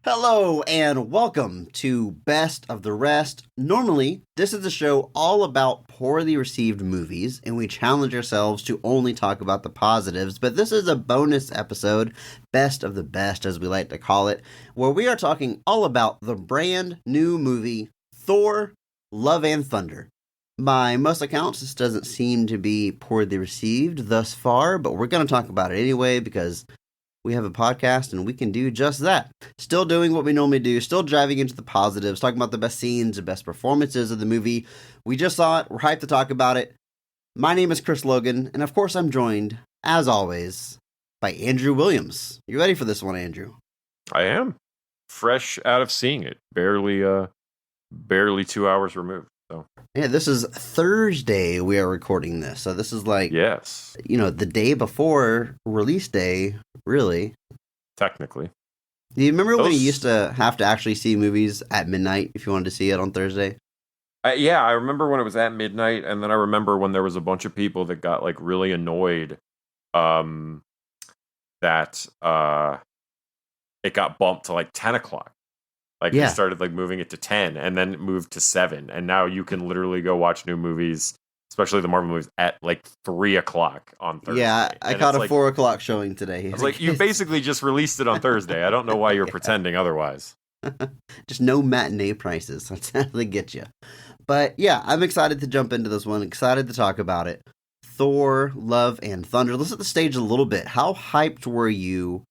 Hello and welcome to Best of the Rest. Normally, this is a show all about poorly received movies, and we challenge ourselves to only talk about the positives, but this is a bonus episode, Best of the Best as we like to call it, where we are talking all about the brand new movie, Thor, Love and Thunder. By most accounts, this doesn't seem to be poorly received thus far, but we're going to talk about it anyway because we have a podcast and we can do just that. Still doing what we normally do, still driving into the positives, talking about the best scenes, the best performances of the movie. We just saw it. We're hyped to talk about it. My name is Chris Logan, and of course I'm joined, as always, by Andrew Williams. You ready for this one, Andrew? I am. Fresh out of seeing it. Barely 2 hours removed. So yeah, this is Thursday we are recording this. So this is like, yes, the day before release day, really. Technically. Do you remember when you used to have to actually see movies at midnight if you wanted to see it on Thursday? Yeah, I remember when it was at midnight, and then I remember when there was a bunch of people that got like really annoyed that it got bumped to like 10 o'clock. Like, They started like moving it to 10 and then it moved to 7. And now you can literally go watch new movies, especially the Marvel movies, at like 3 o'clock on Thursday. Yeah, I caught a 4 o'clock showing today. I was like, you basically just released it on Thursday. I don't know why you're pretending otherwise. Just no matinee prices. That's how they get you. But yeah, I'm excited to jump into this one. Excited to talk about it. Thor, Love, and Thunder. Let's set the stage a little bit. How hyped were you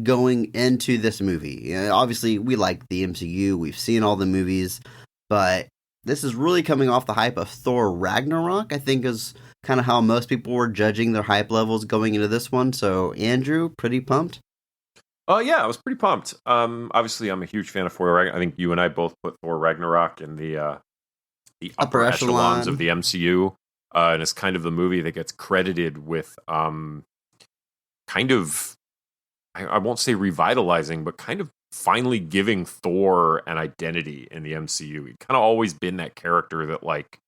going into this movie? Obviously, we like the MCU. We've seen all the movies, but this is really coming off the hype of Thor Ragnarok, I think is kind of how most people were judging their hype levels going into this one. So, Andrew, pretty pumped? Yeah, I was pretty pumped. Obviously, I'm a huge fan of Thor Ragnarok. I think you and I both put Thor Ragnarok in the upper echelons of the MCU, and it's kind of the movie that gets credited with kind of, I won't say revitalizing, but kind of finally giving Thor an identity in the MCU. He'd kind of always been that character that, like,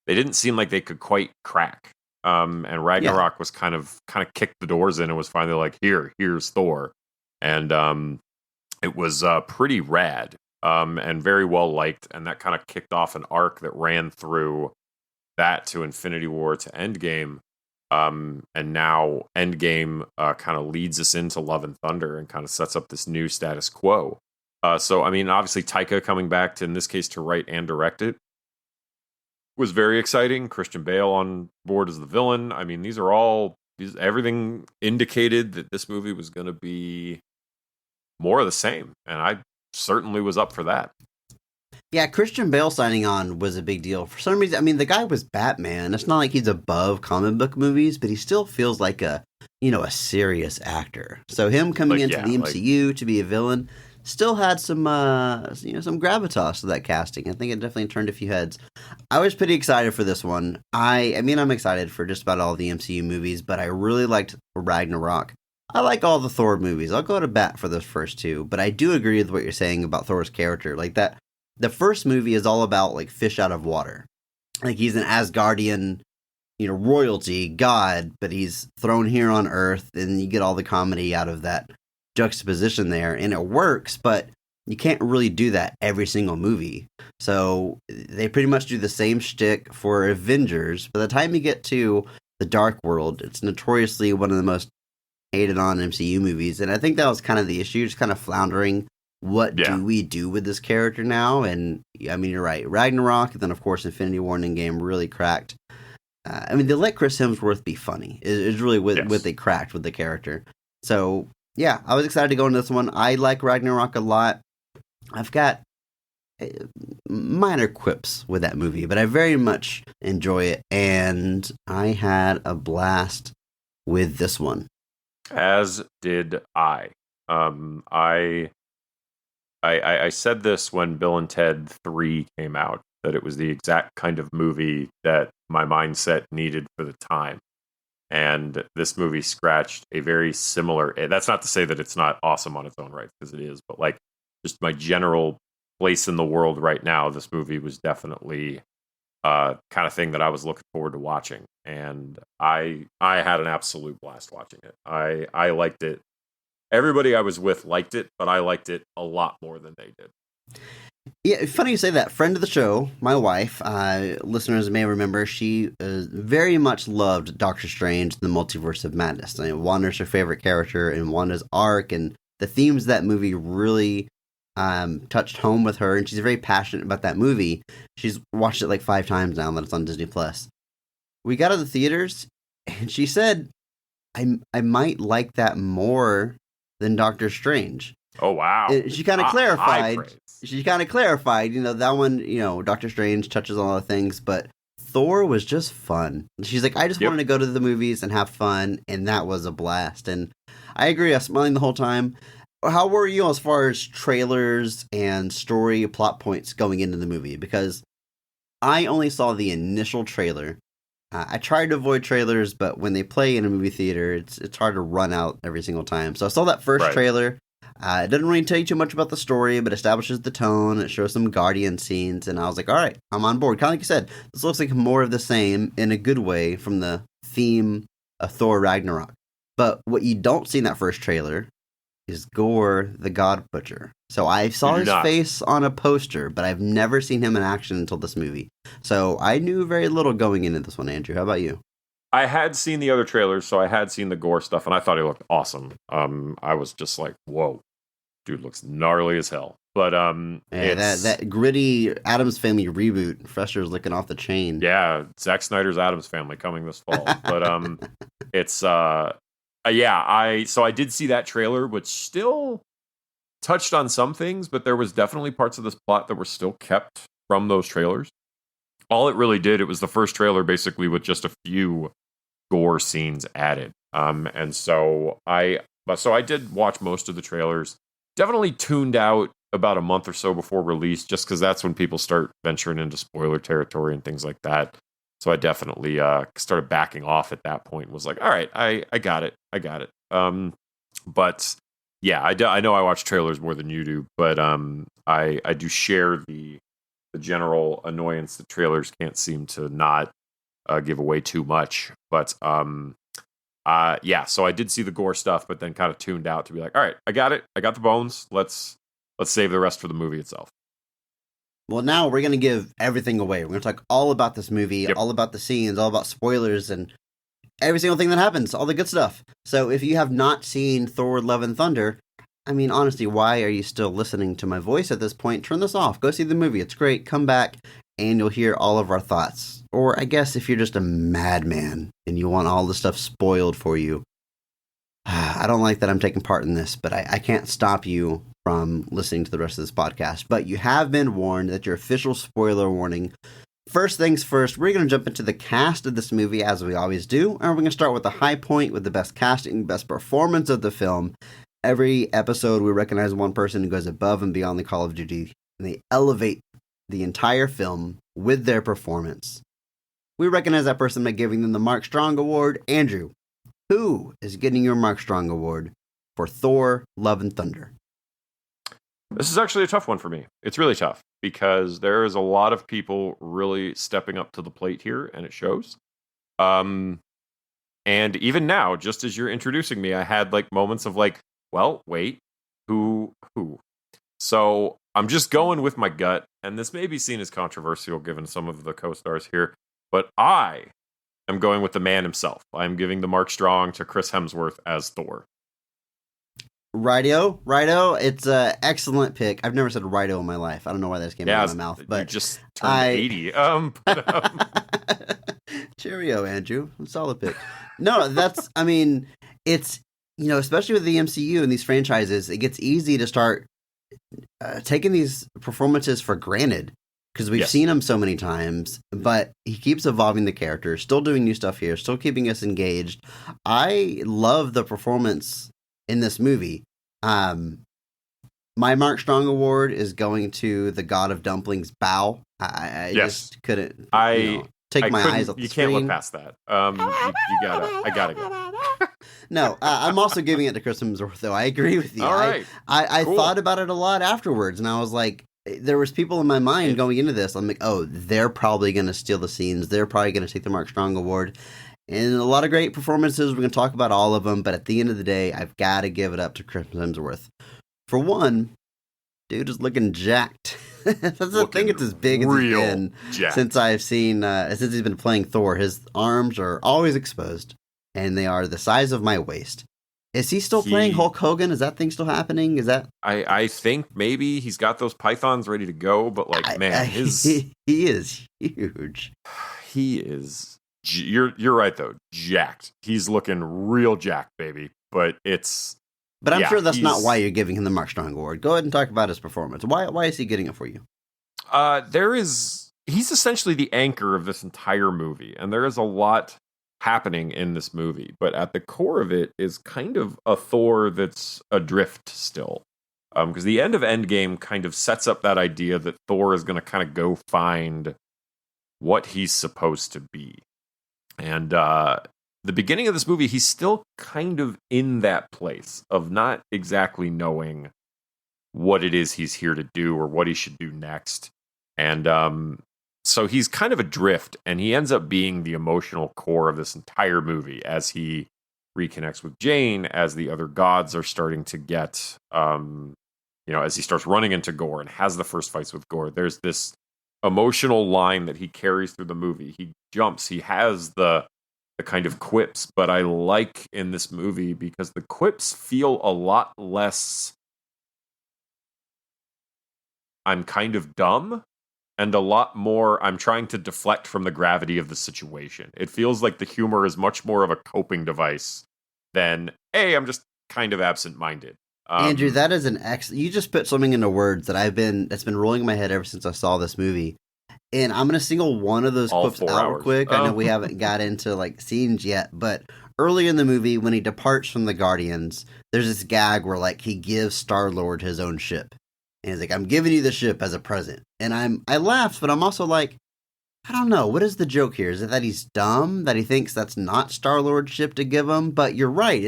they didn't seem like they could quite crack. And Ragnarok was kind of kicked the doors in and was finally like, here's Thor. And it was pretty rad and very well liked. And that kind of kicked off an arc that ran through that to Infinity War to Endgame. And now Endgame kind of leads us into Love and Thunder and kind of sets up this new status quo. So, I mean, obviously Taika coming back to, in this case, to write and direct it was very exciting. Christian Bale on board as the villain. I mean, everything indicated that this movie was going to be more of the same. And I certainly was up for that. Yeah, Christian Bale signing on was a big deal. For some reason, I mean, the guy was Batman. It's not like he's above comic book movies, but he still feels like a serious actor. So him coming into the MCU to be a villain still had some gravitas to that casting. I think it definitely turned a few heads. I was pretty excited for this one. I mean, I'm excited for just about all the MCU movies, but I really liked Ragnarok. I like all the Thor movies. I'll go to bat for those first two, but I do agree with what you're saying about Thor's character. Like that. The first movie is all about, like, fish out of water. Like, he's an Asgardian, royalty, god, but he's thrown here on Earth, and you get all the comedy out of that juxtaposition there, and it works, but you can't really do that every single movie. So, they pretty much do the same shtick for Avengers. By the time you get to The Dark World, it's notoriously one of the most hated on MCU movies, and I think that was kind of the issue, just kind of floundering. What do we do with this character now? And I mean, you're right. Ragnarok, and then of course Infinity War and Endgame really cracked. I mean, they let Chris Hemsworth be funny. Is really what they cracked with the character. So yeah, I was excited to go into this one. I like Ragnarok a lot. I've got minor quips with that movie, but I very much enjoy it, and I had a blast with this one. As did I. I said this when Bill and Ted 3 came out, that it was the exact kind of movie that my mindset needed for the time. And this movie scratched a very similar... That's not to say that it's not awesome on its own right, because it is, but like just my general place in the world right now, this movie was definitely kind of thing that I was looking forward to watching. And I had an absolute blast watching it. I liked it everybody I was with liked it, but I liked it a lot more than they did. Yeah, funny you say that. Friend of the show, my wife, listeners may remember, she very much loved Doctor Strange, the Multiverse of Madness. I mean, Wanda's her favorite character, and Wanda's arc, and the themes of that movie really touched home with her, and she's very passionate about that movie. She's watched it like 5 times now that it's on Disney+. We got to the theaters, and she said, I might like that more than Doctor Strange. Oh, wow. She kind of clarified. She kind of clarified, that one, Doctor Strange touches on a lot of things, but Thor was just fun. She's like, I just wanted to go to the movies and have fun, and that was a blast. And I agree, I was smiling the whole time. How were you as far as trailers and story plot points going into the movie? Because I only saw the initial trailer. I tried to avoid trailers, but when they play in a movie theater, it's hard to run out every single time. So I saw that first trailer. It doesn't really tell you too much about the story, but establishes the tone. It shows some Guardian scenes, and I was like, all right, I'm on board. Kind of like you said, this looks like more of the same in a good way from the theme of Thor Ragnarok. But what you don't see in that first trailer is Gorr, the God Butcher. So I saw his face on a poster, but I've never seen him in action until this movie. So I knew very little going into this one, Andrew. How about you? I had seen the other trailers, so I had seen the Gorr stuff, and I thought he looked awesome. I was just like, whoa. Dude looks gnarly as hell. But that gritty Addams Family reboot, Fresher's licking off the chain. Yeah, Zack Snyder's Addams Family coming this fall. But it's I did see that trailer, which still touched on some things, but there was definitely parts of this plot that were still kept from those trailers. All it really did, it was the first trailer basically with just a few gore scenes added. So I did watch most of the trailers. Definitely tuned out about a month or so before release, just because that's when people start venturing into spoiler territory and things like that. So I definitely started backing off at that point and was like, all right, I got it. But yeah, I know I watch trailers more than you do, but I do share the general annoyance that trailers can't seem to not give away too much. But so I did see the gore stuff, but then kind of tuned out to be like, all right, I got it. I got the bones. Let's save the rest for the movie itself. Well, now we're going to give everything away. We're going to talk all about this movie, all about the scenes, all about spoilers, and every single thing that happens, all the good stuff. So if you have not seen Thor Love and Thunder, I mean, honestly, why are you still listening to my voice at this point? Turn this off. Go see the movie. It's great. Come back, and you'll hear all of our thoughts. Or I guess if you're just a madman and you want all the stuff spoiled for you, I don't like that I'm taking part in this, but I can't stop you from listening to the rest of this podcast. But you have been warned that your official spoiler warning. First things first, we're going to jump into the cast of this movie as we always do, and we're going to start with the high point with the best casting, best performance of the film. Every episode, we recognize one person who goes above and beyond the Call of Duty, and they elevate the entire film with their performance. We recognize that person by giving them the Mark Strong Award. Andrew, who is getting your Mark Strong Award for Thor, Love and Thunder? This is actually a tough one for me. It's really tough because there is a lot of people really stepping up to the plate here, and it shows. And even now, just as you're introducing me, I had like moments of like, well, wait, who? So I'm just going with my gut, and this may be seen as controversial given some of the co-stars here, but I am going with the man himself. I'm giving the Mark Strong to Chris Hemsworth as Thor. Righto. It's an excellent pick. I've never said righto in my life. I don't know why that came out of my mouth. But you just turned 80. Cheerio, Andrew. Solid pick. No, it's, especially with the MCU and these franchises, it gets easy to start taking these performances for granted because we've seen him so many times, but he keeps evolving the character, still doing new stuff here, still keeping us engaged. I love the performance in this movie. My Mark Strong Award is going to the God of Dumplings, Bale. I just couldn't take my eyes off the screen. You can't look past that. I gotta go. No, I'm also giving it to Chris Hemsworth, though. I agree with you. All right. I thought about it a lot afterwards, and I was like, there was people in my mind going into this. I'm like, oh, they're probably going to steal the scenes. They're probably going to take the Mark Strong Award. And a lot of great performances. We're going to talk about all of them, but at the end of the day, I've got to give it up to Chris Hemsworth. For one, dude is looking jacked. I think it's as big as he's been since I've seen, since he's been playing Thor. His arms are always exposed, and they are the size of my waist. Is he still playing Hulk Hogan? Is that thing still happening? Is that? I think maybe he's got those pythons ready to go, but he is huge. He is. You're right though. Jacked. He's looking real jacked, baby. But I'm sure that's not why you're giving him the Mark Strong Award. Go ahead and talk about his performance. Why is he getting it for you? He's essentially the anchor of this entire movie, and there is a lot happening in this movie, but at the core of it is kind of a Thor that's adrift still. Because the end of Endgame kind of sets up that idea that Thor is going to kind of go find what he's supposed to be. And the beginning of this movie, he's still kind of in that place of not exactly knowing what it is he's here to do or what he should do next. And so he's kind of adrift, and he ends up being the emotional core of this entire movie as he reconnects with Jane, as the other gods are starting to get, as he starts running into Gore and has the first fights with Gore. There's this emotional line that he carries through the movie. He jumps. He has the kind of quips, but I like in this movie because the quips feel a lot less I'm kind of dumb and a lot more I'm trying to deflect from the gravity of the situation. It feels like the humor is much more of a coping device than, hey, I'm just kind of absent-minded. Andrew, that is you just put something into words that's been rolling in my head ever since I saw this movie. And I'm going to single one of those clips out real quick. I know we haven't got into like scenes yet, but early in the movie when he departs from the Guardians, there's this gag where like he gives Star-Lord his own ship. And he's like, I'm giving you the ship as a present. And I laughed, but I'm also like, I don't know. What is the joke here? Is it that he's dumb? That he thinks that's not Star-Lord's ship to give him? But you're right.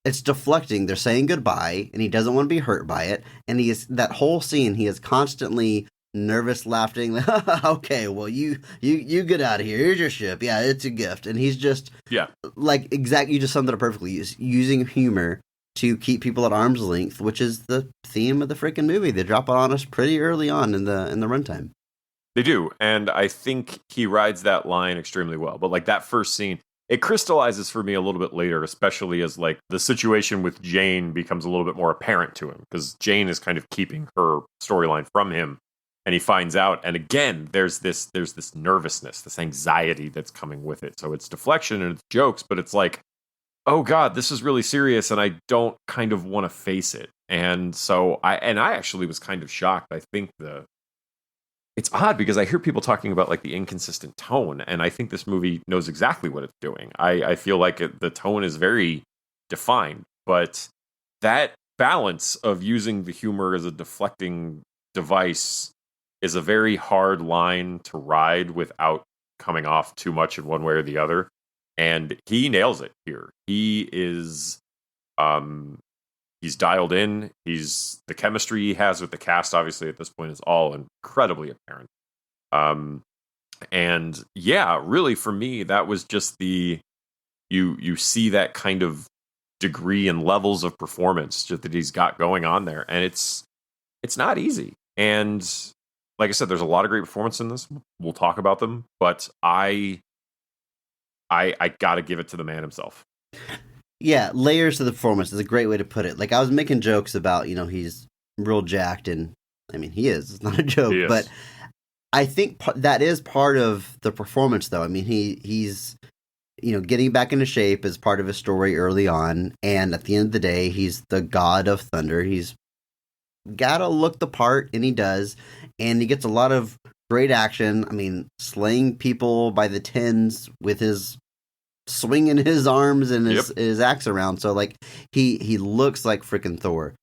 It's deflecting. They're saying goodbye, and he doesn't want to be hurt by it. And that whole scene, he is constantly nervous, laughing. Okay, well, you get out of here. Here's your ship. Yeah, it's a gift. And he's just like exactly. You just summed it up perfectly. Using humor to keep people at arm's length, which is the theme of the freaking movie. They drop it on us pretty early on in the runtime. They do, and I think he rides that line extremely well. But like that first scene, it crystallizes for me a little bit later, especially as like the situation with Jane becomes a little bit more apparent to him, because Jane is kind of keeping her storyline from him, and he finds out. And again, there's this nervousness, this anxiety that's coming with it. So it's deflection and it's jokes, but it's like, oh God, this is really serious, and I don't kind of want to face it. And so I actually was kind of shocked. I think it's odd because I hear people talking about like the inconsistent tone, and I think this movie knows exactly what it's doing. I feel like the tone is very defined, but that balance of using the humor as a deflecting device is a very hard line to ride without coming off too much in one way or the other. And he nails it here. He is, he's dialed in. The chemistry he has with the cast, obviously, at this point is all incredibly apparent. And yeah, really for me, that was just you see that kind of degree and levels of performance just that he's got going on there. And it's not easy. And like I said, there's a lot of great performance in this. We'll talk about them, but I got to give it to the man himself. Yeah, layers to the performance is a great way to put it. Like, I was making jokes about, he's real jacked, and I mean, he is. It's not a joke, but I think that is part of the performance, though. I mean, he's, getting back into shape is part of his story early on, and at the end of the day, he's the god of thunder. He's got to look the part, and he does, and he gets a lot of great action. I mean, slaying people by the tens with his swinging his arms and his axe around. So like he looks like freaking Thor,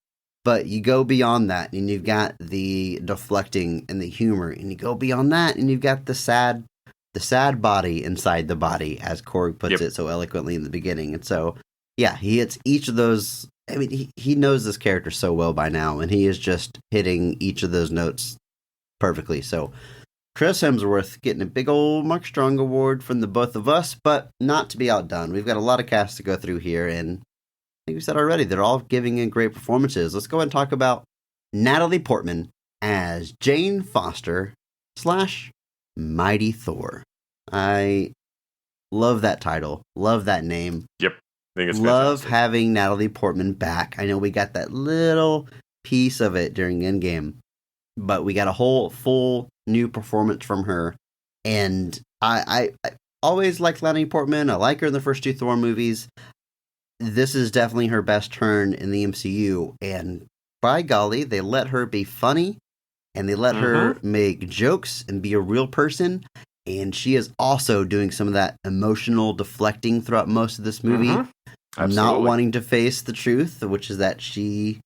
but you go beyond that and you've got the deflecting and the humor, and you go beyond that and you've got the sad body inside the body, as Korg puts it so eloquently in the beginning. And so, yeah, he hits each of those. I mean, he knows this character so well by now, and he is just hitting each of those notes perfectly. So Chris Hemsworth getting a big old Mark Strong award from the both of us, but not to be outdone. We've got a lot of casts to go through here, and I think we said already, they're all giving in great performances. Let's go ahead and talk about Natalie Portman as Jane Foster / Mighty Thor. I love that title. Love that name. Yep. I think it's love fantastic. having Natalie Portman back. I know we got that little piece of it during Endgame, but we got a whole full new performance from her. And I always liked Natalie Portman. I like her in the first 2 Thor movies. This is definitely her best turn in the MCU. And by golly, they let her be funny and they let her make jokes and be a real person. And she is also doing some of that emotional deflecting throughout most of this movie. Not wanting to face the truth, which is that she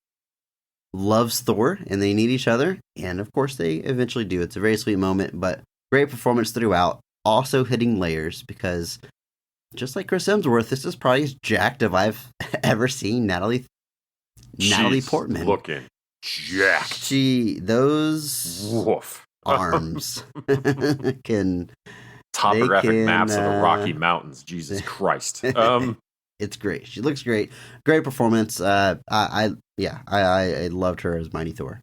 loves Thor and they need each other. And of course, they eventually do. It's a very sweet moment, but great performance throughout. Also hitting layers because just like Chris Hemsworth, this is probably as jacked as I've ever seen Natalie Portman. Looking jacked. Those Woof. arms can topographic maps of the Rocky Mountains. Jesus Christ. It's great. She looks great. Great performance. I loved her as Mighty Thor.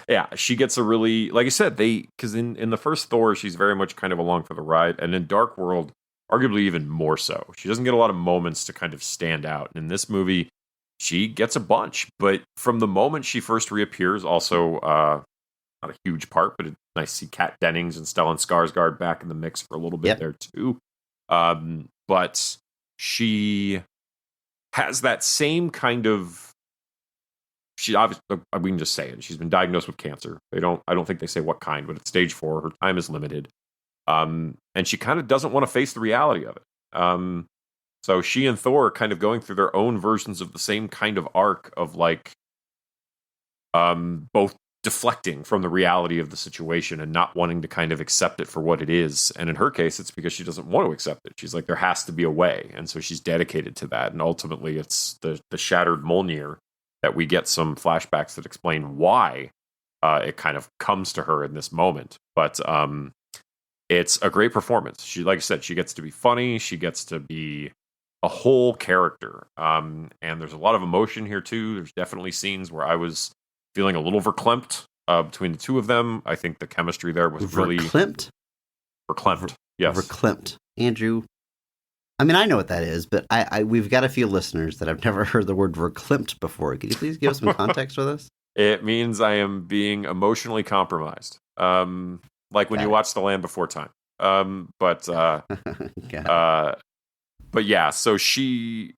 Yeah, she gets a really, like I said, because in the first Thor, she's very much kind of along for the ride, and in Dark World, arguably even more so. She doesn't get a lot of moments to kind of stand out. And in this movie, she gets a bunch, but from the moment she first reappears, also not a huge part, but it's nice to see Kat Dennings and Stellan Skarsgård back in the mix for a little bit there too. But she has that same kind of. She obviously, we can just say it. She's been diagnosed with cancer. I don't think they say what kind, but it's stage 4. Her time is limited, and she kind of doesn't want to face the reality of it. So she and Thor are kind of going through their own versions of the same kind of arc of like, both deflecting from the reality of the situation and not wanting to kind of accept it for what it is. And in her case, it's because she doesn't want to accept it. She's like, there has to be a way. And so she's dedicated to that. And ultimately it's the shattered Mjolnir that we get some flashbacks that explain why it kind of comes to her in this moment. But it's a great performance. She, like I said, she gets to be funny. She gets to be a whole character. And there's a lot of emotion here too. There's definitely scenes where I was feeling a little verklempt between the two of them. I think the chemistry there was really... Verklempt? Yes. Verklempt. Andrew, I mean, I know what that is, but we've got a few listeners that have never heard the word verklempt before. Could you please give us some context for this? It means I am being emotionally compromised. Like when you watch The Land Before Time. But yeah, so she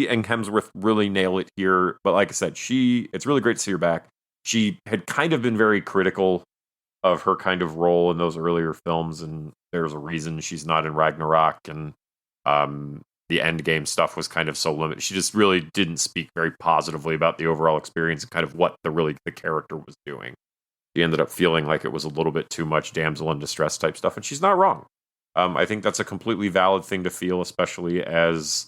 and Hemsworth really nail it here. But like I said, it's really great to see her back. She had kind of been very critical of her kind of role in those earlier films, and there's a reason she's not in Ragnarok, and the Endgame stuff was kind of so limited. She just really didn't speak very positively about the overall experience and kind of what the character was doing. She ended up feeling like it was a little bit too much damsel in distress type stuff, and she's not wrong. I think that's a completely valid thing to feel, especially as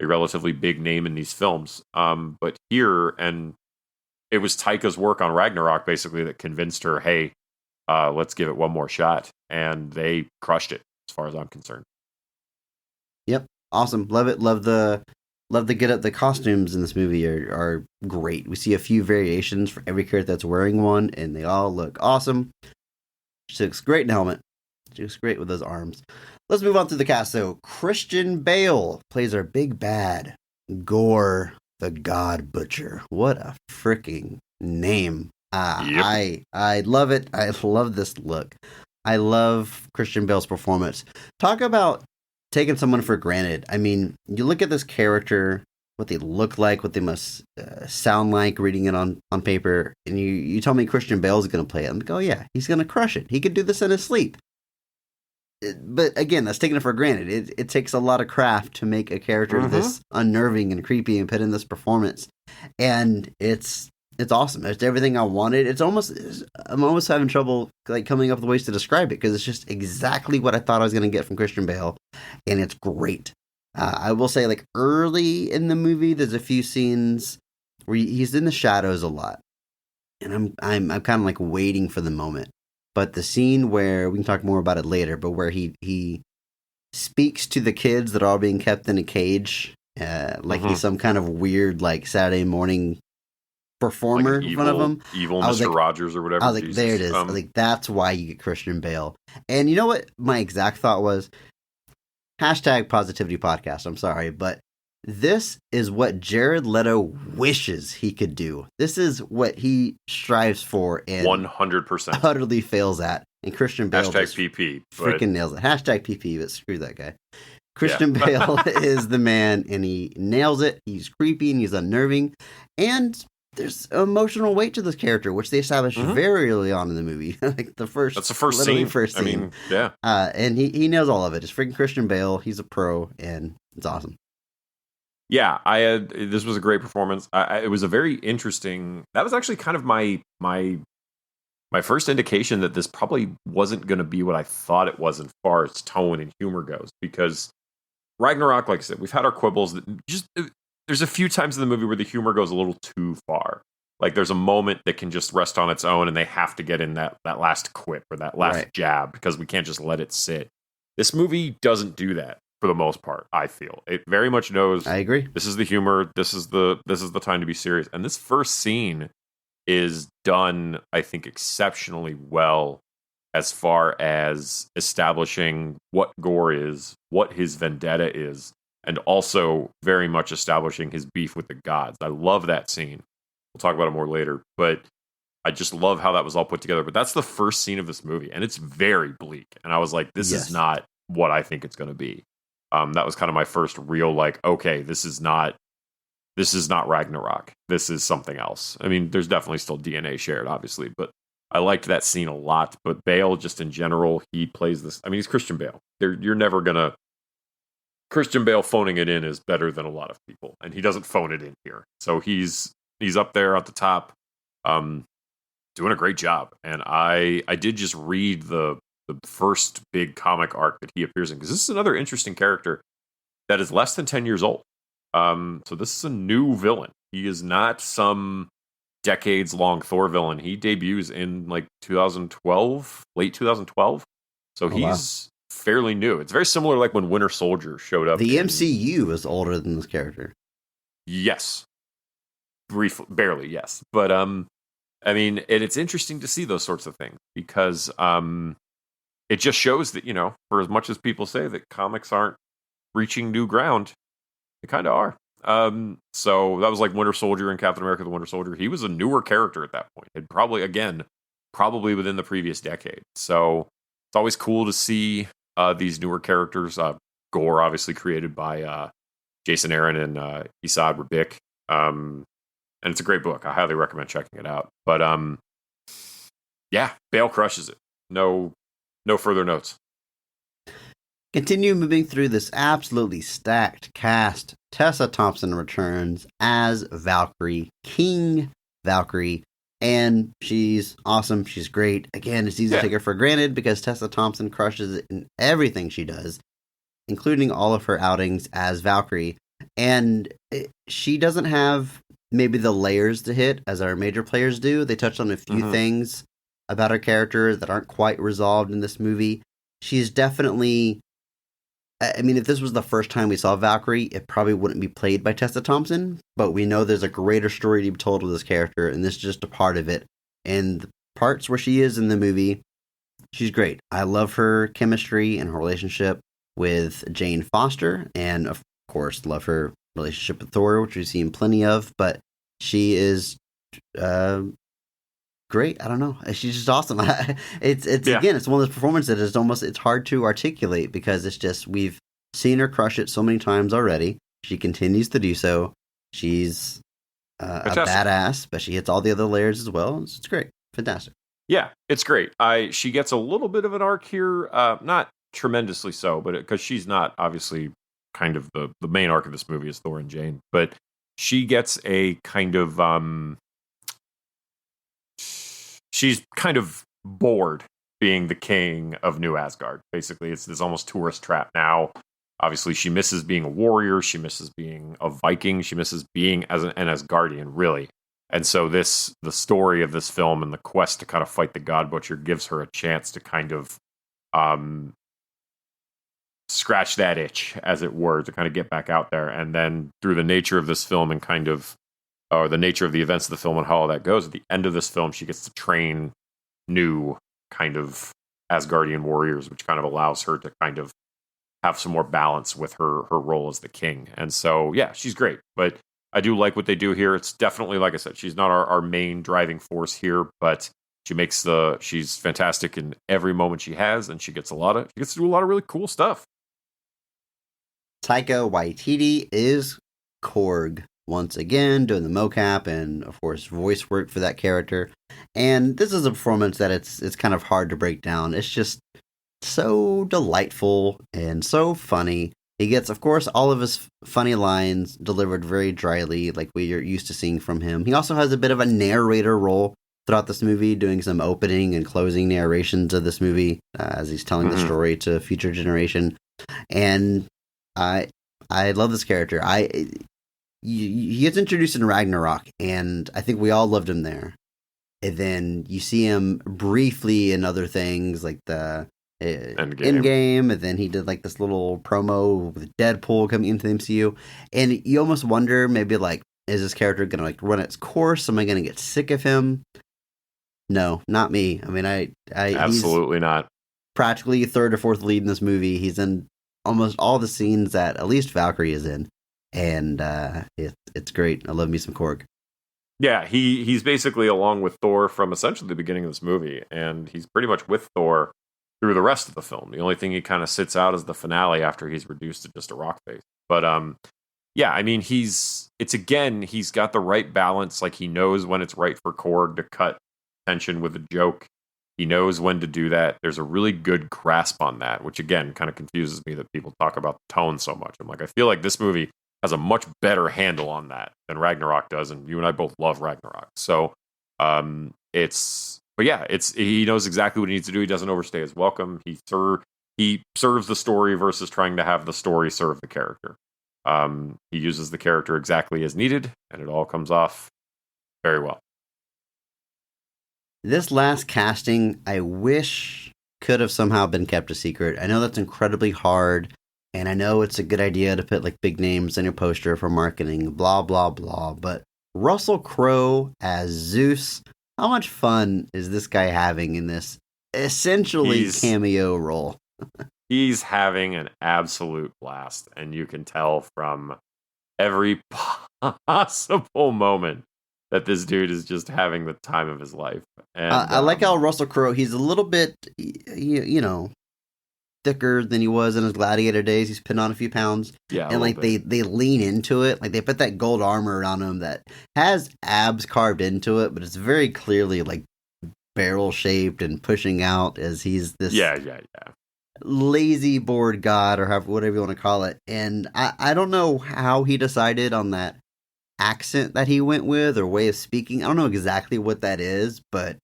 a relatively big name in these films. But here, and it was Taika's work on Ragnarok basically that convinced her, hey, let's give it one more shot. And they crushed it as far as I'm concerned. Yep. Awesome. Love it. Love the get up. The costumes in this movie are great. We see a few variations for every character that's wearing one, and they all look awesome. She looks great in helmet. She looks great with those arms. Let's move on through the cast, though. Christian Bale plays our big bad, Gore the God Butcher. What a freaking name. Yep. I love it. I love this look. I love Christian Bale's performance. Talk about taking someone for granted. I mean, you look at this character, what they look like, what they must sound like reading it on paper, and you tell me Christian Bale's going to play it. I'm like, oh yeah, he's going to crush it. He could do this in his sleep. But again, that's taking it for granted. It takes a lot of craft to make a character this unnerving and creepy and put in this performance. And it's awesome. It's everything I wanted. I'm almost having trouble like coming up with ways to describe it because it's just exactly what I thought I was going to get from Christian Bale, and it's great. I will say, like early in the movie, there's a few scenes where he's in the shadows a lot, and I'm kind of like waiting for the moment but the scene where, we can talk more about it later, but where he speaks to the kids that are all being kept in a cage, like he's some kind of weird, like, Saturday morning performer in front of him. Evil Mr. Rogers or whatever. I was like, there it is. Like, that's why you get Christian Bale. And you know what my exact thought was? Hashtag positivity podcast. I'm sorry, but this is what Jared Leto wishes he could do. This is what he strives for and 100% utterly fails at. And Christian Bale PP freaking nails it. Hashtag PP, but screw that guy. Christian Bale is the man, and he nails it. He's creepy and he's unnerving, and there's emotional weight to this character, which they established very early on in the movie. Like that's the first scene. I mean, yeah. And he knows all of it. It's freaking Christian Bale. He's a pro, and it's awesome. Yeah, this was a great performance. It was a very interesting. That was actually kind of my first indication that this probably wasn't going to be what I thought it was as far as tone and humor goes. Because Ragnarok, like I said, we've had our quibbles. There's a few times in the movie where the humor goes a little too far. Like there's a moment that can just rest on its own, and they have to get in that last quip or that last jab because we can't just let it sit. This movie doesn't do that for the most part. I feel it very much knows. I agree. This is the humor. This is the time to be serious. And this first scene is done, I think, exceptionally well as far as establishing what Gore is, what his vendetta is, and also very much establishing his beef with the gods. I love that scene. We'll talk about it more later, but I just love how that was all put together. But that's the first scene of this movie, and it's very bleak. And I was like, this is not what I think it's going to be. That was kind of my first real, like, okay, this is not Ragnarok. This is something else. I mean, there's definitely still DNA shared, obviously, but I liked that scene a lot. But Bale, just in general, he plays this. I mean, he's Christian Bale. You're never going to. Christian Bale phoning it in is better than a lot of people, and he doesn't phone it in here. So he's up there at the top, doing a great job. And I did just read the first big comic arc that he appears in, because this is another interesting character that is less than 10 years old. So this is a new villain. He is not some decades-long Thor villain. He debuts in like 2012, late 2012. So he's fairly new. It's very similar like when Winter Soldier showed up. The MCU is older than this character. Yes. Briefly, barely, yes. But I mean, it's interesting to see those sorts of things because it just shows that, you know, for as much as people say that comics aren't reaching new ground, they kind of are. So that was like Winter Soldier and Captain America: The Winter Soldier. He was a newer character at that point. And probably within the previous decade. So it's always cool to see these newer characters. Gore, obviously created by Jason Aaron and Esad Ribic. And it's a great book. I highly recommend checking it out. But yeah, Bale crushes it. No further notes. Continue moving through this absolutely stacked cast. Tessa Thompson returns as Valkyrie, King Valkyrie, and she's awesome. She's great. Again, it's easy to take her for granted because Tessa Thompson crushes it in everything she does, including all of her outings as Valkyrie. And she doesn't have maybe the layers to hit as our major players do. They touched on a few things about her character that aren't quite resolved in this movie. She's definitely... I mean, if this was the first time we saw Valkyrie, it probably wouldn't be played by Tessa Thompson, but we know there's a greater story to be told with this character, and this is just a part of it. And the parts where she is in the movie, she's great. I love her chemistry and her relationship with Jane Foster, and of course, love her relationship with Thor, which we've seen plenty of, but she is great. I don't know. She's just awesome. It's again, it's one of those performances that is almost, it's hard to articulate because it's just, we've seen her crush it so many times already. She continues to do so. She's a badass, but she hits all the other layers as well. It's great. Fantastic. Yeah, it's great. She gets a little bit of an arc here. Not tremendously so, but because she's not obviously kind of the main arc of this movie is Thor and Jane, but she gets a kind of, she's kind of bored being the king of New Asgard. Basically, it's this almost tourist trap now. Obviously, she misses being a warrior. She misses being a Viking. She misses being as an Asgardian, really. And so the story of this film and the quest to kind of fight the God Butcher gives her a chance to kind of scratch that itch, as it were, to kind of get back out there. And then through the nature of this film and kind of, or the nature of the events of the film and how all that goes, at the end of this film, she gets to train new kind of Asgardian warriors, which kind of allows her to kind of have some more balance with her role as the king. And so, yeah, she's great. But I do like what they do here. It's definitely, like I said, she's not our main driving force here, but she's fantastic in every moment she has, and she gets to do a lot of really cool stuff. Taika Waititi is Korg once again, doing the mocap and, of course, voice work for that character. And this is a performance that it's kind of hard to break down. It's just so delightful and so funny. He gets, of course, all of his funny lines delivered very dryly, like we are used to seeing from him. He also has a bit of a narrator role throughout this movie, doing some opening and closing narrations of this movie as he's telling the story to a future generation. And I love this character. He gets introduced in Ragnarok, and I think we all loved him there. And then you see him briefly in other things, like the Endgame, and then he did like this little promo with Deadpool coming into the MCU, and you almost wonder, maybe like, is this character gonna like run its course? Am I gonna get sick of him? No, not me. I mean, I absolutely not. Practically third or fourth lead in this movie. He's in almost all the scenes that at least Valkyrie is in, and it's great. I love me some Korg. Yeah, he's basically along with Thor from essentially the beginning of this movie, and he's pretty much with Thor through the rest of the film. The only thing he kind of sits out is the finale after he's reduced to just a rock face. But yeah, I mean, he's got the right balance. Like, he knows when it's right for Korg to cut tension with a joke. He knows when to do that. There's a really good grasp on that, which again kind of confuses me that people talk about the tone so much. I'm like, I feel like this movie has a much better handle on that than Ragnarok does, and you and I both love Ragnarok. So he knows exactly what he needs to do. He doesn't overstay his welcome. He serves the story versus trying to have the story serve the character. He uses the character exactly as needed, and it all comes off very well. This last casting, I wish could have somehow been kept a secret. I know that's incredibly hard, and I know it's a good idea to put like big names on your poster for marketing, blah, blah, blah. But Russell Crowe as Zeus, how much fun is this guy having in this essentially cameo role? He's having an absolute blast, and you can tell from every possible moment that this dude is just having the time of his life. And I like how Russell Crowe, he's a little bit, thicker than he was in his Gladiator days. He's putting on a few pounds. Yeah, and like they lean into it. Like they put that gold armor on him that has abs carved into it, but it's very clearly like barrel shaped and pushing out as he's this lazy bored god, or whatever you want to call it. And I don't know how he decided on that accent that he went with, or way of speaking. I don't know exactly what that is, but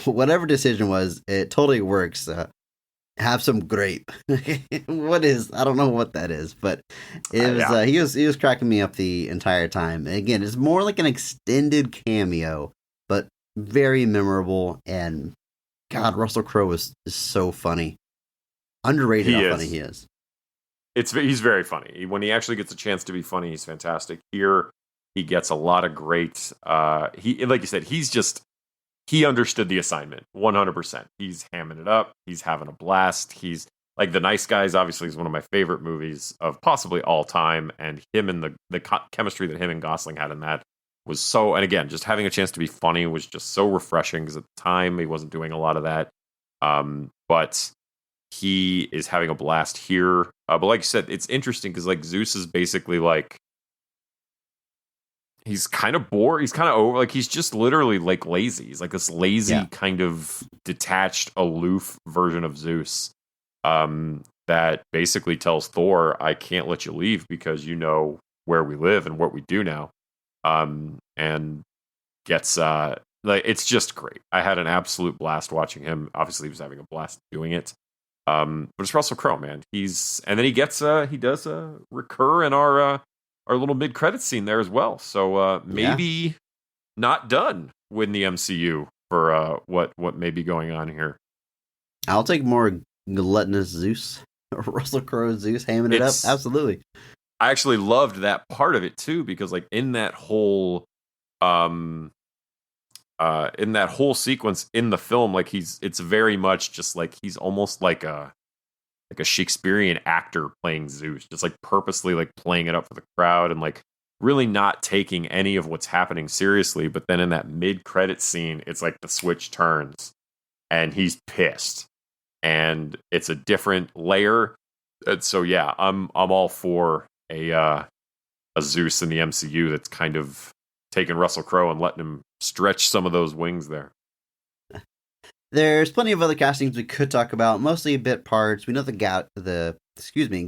whatever decision was, it totally works. Have some grape. I don't know what that is, but it was he was cracking me up the entire time. And again, it's more like an extended cameo, but very memorable. And God, Russell Crowe is so funny. Underrated how funny he is. He's very funny. When he actually gets a chance to be funny, he's fantastic. Here, he gets a lot of great. He, like you said, he understood the assignment 100%. He's hamming it up. He's having a blast. He's like The Nice Guys. Obviously, is one of my favorite movies of possibly all time. And him and the chemistry that him and Gosling had in that was so. And again, just having a chance to be funny was just so refreshing, because at the time he wasn't doing a lot of that. But he is having a blast here. But like you said, it's interesting because like Zeus is basically like, he's kind of bored. He's kind of over. Like, he's just literally like lazy. He's like this lazy kind of detached, aloof version of Zeus that basically tells Thor, I can't let you leave because you know where we live and what we do now. And gets like, it's just great. I had an absolute blast watching him. Obviously, he was having a blast doing it. But it's Russell Crowe, man. He does recur in our little mid-credit scene there as well. So maybe not done with the MCU for what may be going on here. I'll take more gluttonous Zeus, Russell Crowe Zeus hamming it up. Absolutely. I actually loved that part of it too, because like in that whole sequence in the film, like it's very much just like he's almost like a Shakespearean actor playing Zeus, just like purposely like playing it up for the crowd and like really not taking any of what's happening seriously. But then in that mid-credit scene, it's like the switch turns and he's pissed, and it's a different layer. And so yeah, I'm all for a Zeus in the MCU that's kind of taking Russell Crowe and letting him stretch some of those wings there. There's plenty of other castings we could talk about, mostly bit parts. We know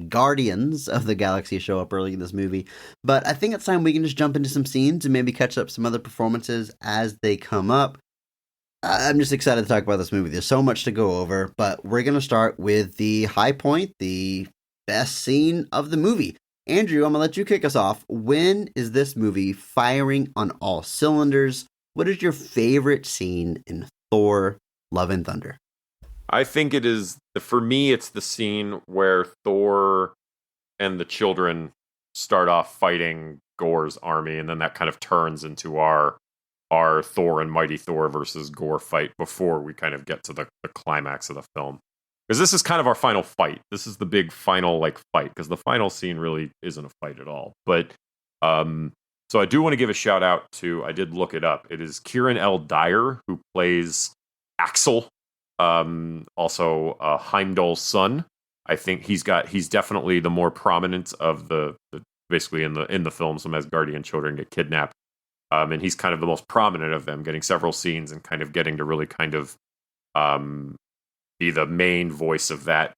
Guardians of the Galaxy show up early in this movie, but I think it's time we can just jump into some scenes and maybe catch up some other performances as they come up. I'm just excited to talk about this movie. There's so much to go over, but we're going to start with the high point, the best scene of the movie. Andrew, I'm going to let you kick us off. When is this movie firing on all cylinders? What is your favorite scene in Thor: Love and Thunder? I think it is, for me, it's the scene where Thor and the children start off fighting Gorr's army, and then that kind of turns into our Thor and Mighty Thor versus Gorr fight before we kind of get to the climax of the film. Because this is kind of our final fight. This is the big final fight, because the final scene really isn't a fight at all. But so I do want to give a shout out to, I did look it up. It is Kieran L. Dyer who plays Axel, also Heimdall's son. I think he's definitely the more prominent of the basically in the film. Some Asgardian children get kidnapped, and he's kind of the most prominent of them, getting several scenes and kind of getting to really kind of be the main voice of that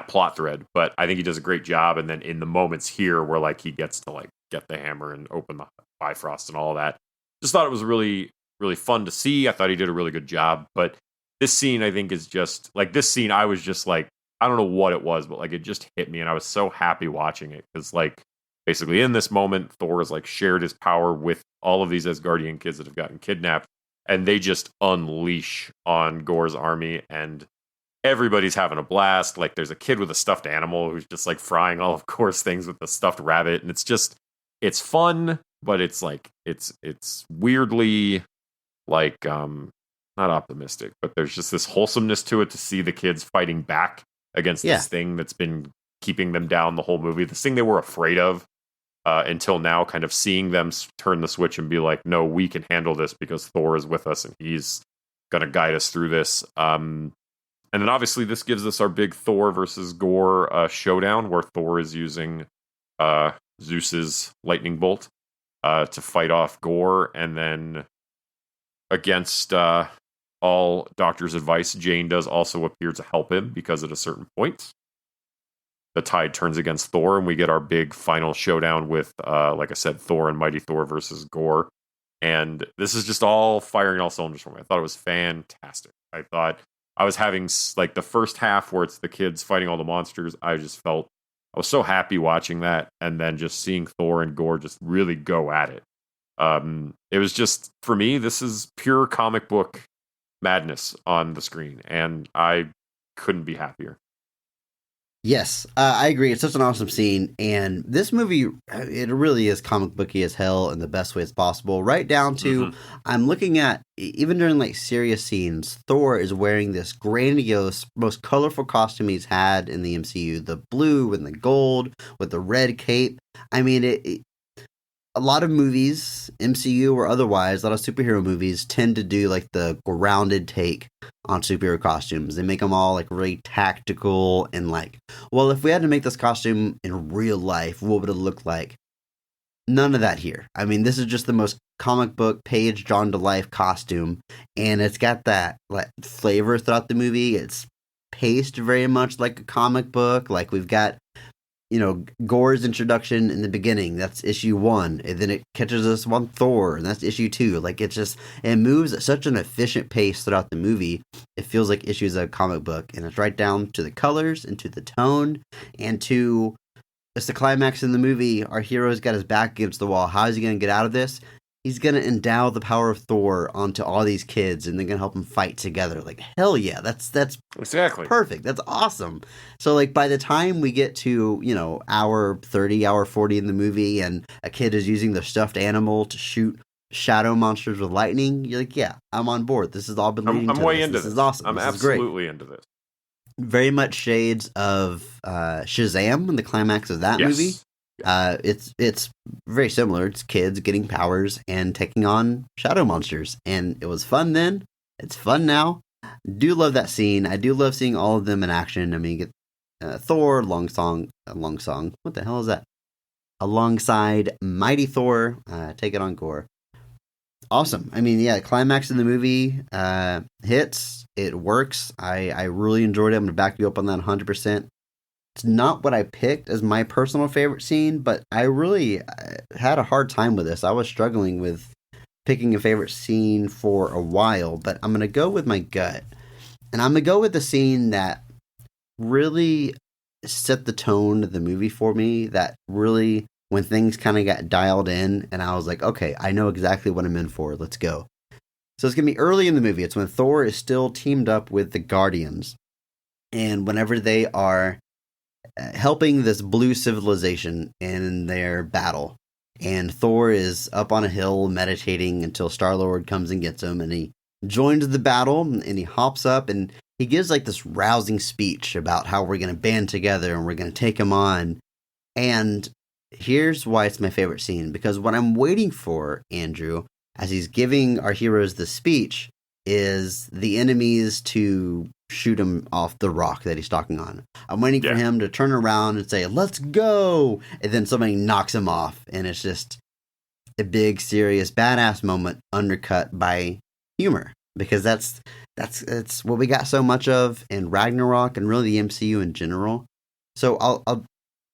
plot thread. But I think he does a great job. And then in the moments here where like he gets to like get the hammer and open the Bifrost and all that, just thought it was really, really fun to see. I thought he did a really good job. But this scene, I think, is just like, this scene, I was just like, I don't know what it was, but like it just hit me, and I was so happy watching it, because like basically in this moment, Thor has like shared his power with all of these Asgardian kids that have gotten kidnapped, and they just unleash on Gorr's army, and everybody's having a blast. Like there's a kid with a stuffed animal who's just like frying all of Gorr's things with the stuffed rabbit, and it's fun, but it's like it's weirdly like not optimistic, but there's just this wholesomeness to it, to see the kids fighting back against this thing that's been keeping them down the whole movie, this thing they were afraid of until now, kind of seeing them turn the switch and be like, no, we can handle this because Thor is with us and he's going to guide us through this. And then obviously this gives us our big Thor versus Gorr showdown, where Thor is using Zeus's lightning bolt to fight off Gorr, and then against all Doctor's advice, Jane does also appear to help him, because at a certain point the tide turns against Thor, and we get our big final showdown with, like I said, Thor and Mighty Thor versus Gorr. And this is just all firing all cylinders for me. I thought it was fantastic. I thought I was having like the first half where it's the kids fighting all the monsters. I was so happy watching that, and then just seeing Thor and Gorr just really go at it. It was just, for me, this is pure comic book madness on the screen, and I couldn't be happier. Yes, I agree. It's such an awesome scene, and this movie, it really is comic booky as hell in the best ways possible, right down to, I'm looking at, even during like serious scenes, Thor is wearing this grandiose, most colorful costume he's had in the MCU, the blue and the gold with the red cape. I mean, a lot of movies, MCU or otherwise, a lot of superhero movies tend to do like the grounded take on superhero costumes. They make them all like really tactical and like, well, if we had to make this costume in real life, what would it look like? None of that here. I mean, this is just the most comic book page drawn to life costume, and it's got that like flavor throughout the movie. It's paced very much like a comic book. Like we've got, Gorr's introduction in the beginning, that's issue 1, and then it catches us on Thor, and that's issue 2. Like it moves at such an efficient pace throughout the movie. It feels like issues of a comic book, and it's right down to the colors and to the tone and to it's the climax in the movie. Our hero's got his back against the wall. How is he going to get out of this? He's going to endow the power of Thor onto all these kids, and they're going to help them fight together. Like, hell yeah, that's exactly perfect. That's awesome. So, like, by the time we get to, hour 30, hour 40 in the movie, and a kid is using their stuffed animal to shoot shadow monsters with lightning, you're like, yeah, I'm on board. This has all been leading to I'm way this. into This this. is awesome. I'm this absolutely into this. Very much shades of Shazam in the climax of that movie. It's very similar. It's kids getting powers and taking on shadow monsters, and it was fun then. It's fun now. Do love that scene. I do love seeing all of them in action. I mean, you get Thor, long song. What the hell is that? Alongside Mighty Thor, take it on Gore. Awesome. I mean, yeah, climax in the movie hits. It works. I really enjoyed it. I'm gonna back you up on that 100%. It's not what I picked as my personal favorite scene, but I really had a hard time with this. I was struggling with picking a favorite scene for a while, but I'm going to go with my gut. And I'm going to go with the scene that really set the tone of the movie for me, that really, when things kind of got dialed in, and I was like, okay, I know exactly what I'm in for. Let's go. So it's going to be early in the movie. It's when Thor is still teamed up with the Guardians. And whenever they are helping this blue civilization in their battle. And Thor is up on a hill meditating until Star-Lord comes and gets him, and he joins the battle, and he hops up, and he gives like this rousing speech about how we're going to band together and we're going to take him on. And here's why it's my favorite scene, because what I'm waiting for, Andrew, as he's giving our heroes the speech, is the enemies to shoot him off the rock that he's stalking on. I'm waiting for him to turn around and say, let's go! And then somebody knocks him off, and it's just a big, serious, badass moment undercut by humor. Because that's what we got so much of in Ragnarok and really the MCU in general. So I'll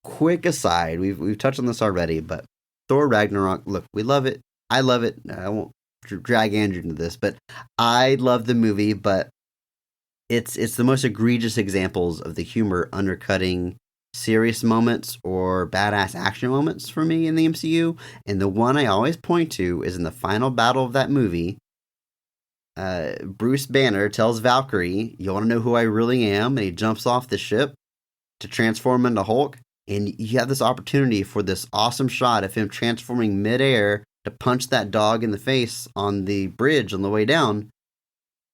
quick aside, we've touched on this already, but Thor Ragnarok, look, we love it. I love it. I won't drag Andrew into this, but I love the movie, but it's the most egregious examples of the humor undercutting serious moments or badass action moments for me in the MCU. And the one I always point to is in the final battle of that movie. Bruce Banner tells Valkyrie, you want to know who I really am? And he jumps off the ship to transform into Hulk. And you have this opportunity for this awesome shot of him transforming midair to punch that dog in the face on the bridge on the way down.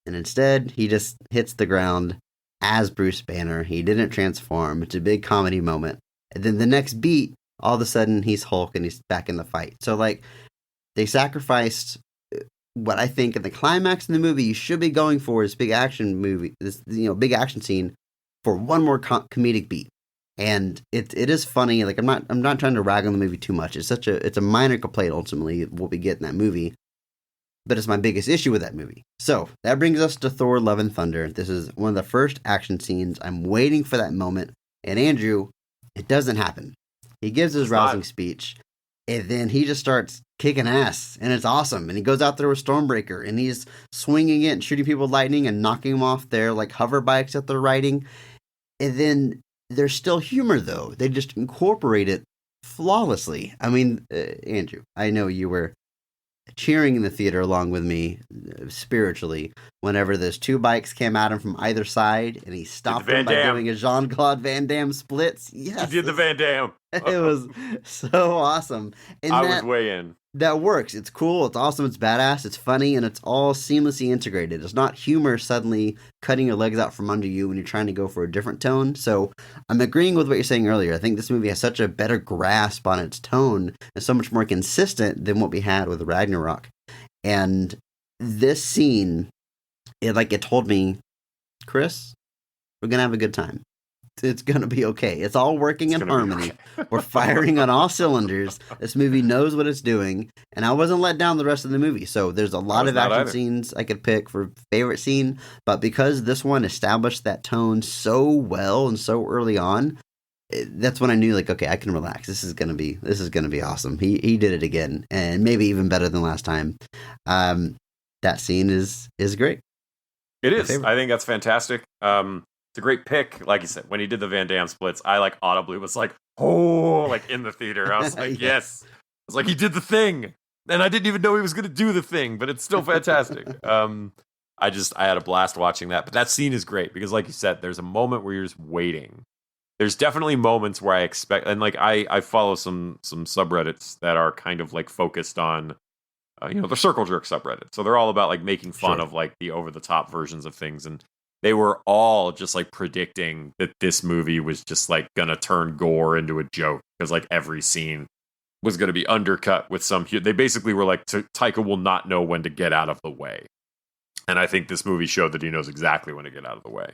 And instead, he just hits the ground as Bruce Banner. He didn't transform. It's a big comedy moment. And then the next beat, all of a sudden, he's Hulk and he's back in the fight. So, like, they sacrificed what I think in the climax in the movie you should be going for is big action movie, this big action scene for one more comedic beat. And it is funny. Like, I'm not trying to rag on the movie too much. It's a minor complaint ultimately what we get in that movie. But it's my biggest issue with that movie. So, that brings us to Thor Love and Thunder. This is one of the first action scenes. I'm waiting for that moment. And Andrew, it doesn't happen. He gives his rousing speech. And then he just starts kicking ass. And it's awesome. And he goes out there with Stormbreaker. And he's swinging it and shooting people with lightning and knocking them off their, like, hover bikes that they're riding. And then there's still humor, though. They just incorporate it flawlessly. I mean, Andrew, I know you were cheering in the theater along with me spiritually whenever those two bikes came at him from either side and he stopped them by doing a Jean-Claude Van Damme splits. Yes, he did the Van Damme. It was so awesome. And I was way in. That works. It's cool. It's awesome. It's badass. It's funny. And it's all seamlessly integrated. It's not humor suddenly cutting your legs out from under you when you're trying to go for a different tone. So I'm agreeing with what you're saying earlier. I think this movie has such a better grasp on its tone and so much more consistent than what we had with Ragnarok. And this scene, it told me, Chris, we're going to have a good time. It's going to be okay. It's all working in harmony. We're firing on all cylinders. This movie knows what it's doing. And I wasn't let down the rest of the movie. So there's a lot of action scenes I could pick for favorite scene. But because this one established that tone so well and so early on, that's when I knew, like, okay, I can relax. This is going to be awesome. He did it again. And maybe even better than last time. That scene is great. It is. I think that's fantastic. It's a great pick. Like you said, when he did the Van Damme splits, I audibly was like, oh, like in the theater. I was like, yes. I was like, he did the thing. And I didn't even know he was going to do the thing, but it's still fantastic. I had a blast watching that. But that scene is great because, like you said, there's a moment where you're just waiting. There's definitely moments where I expect, and like I follow some subreddits that are kind of like focused on, the Circle Jerk subreddit. So they're all about like making fun of like the over the top versions of things, and they were all just like predicting that this movie was just like gonna turn gore into a joke because like every scene was gonna be undercut with some. They basically were like, Taika will not know when to get out of the way, and I think this movie showed that he knows exactly when to get out of the way.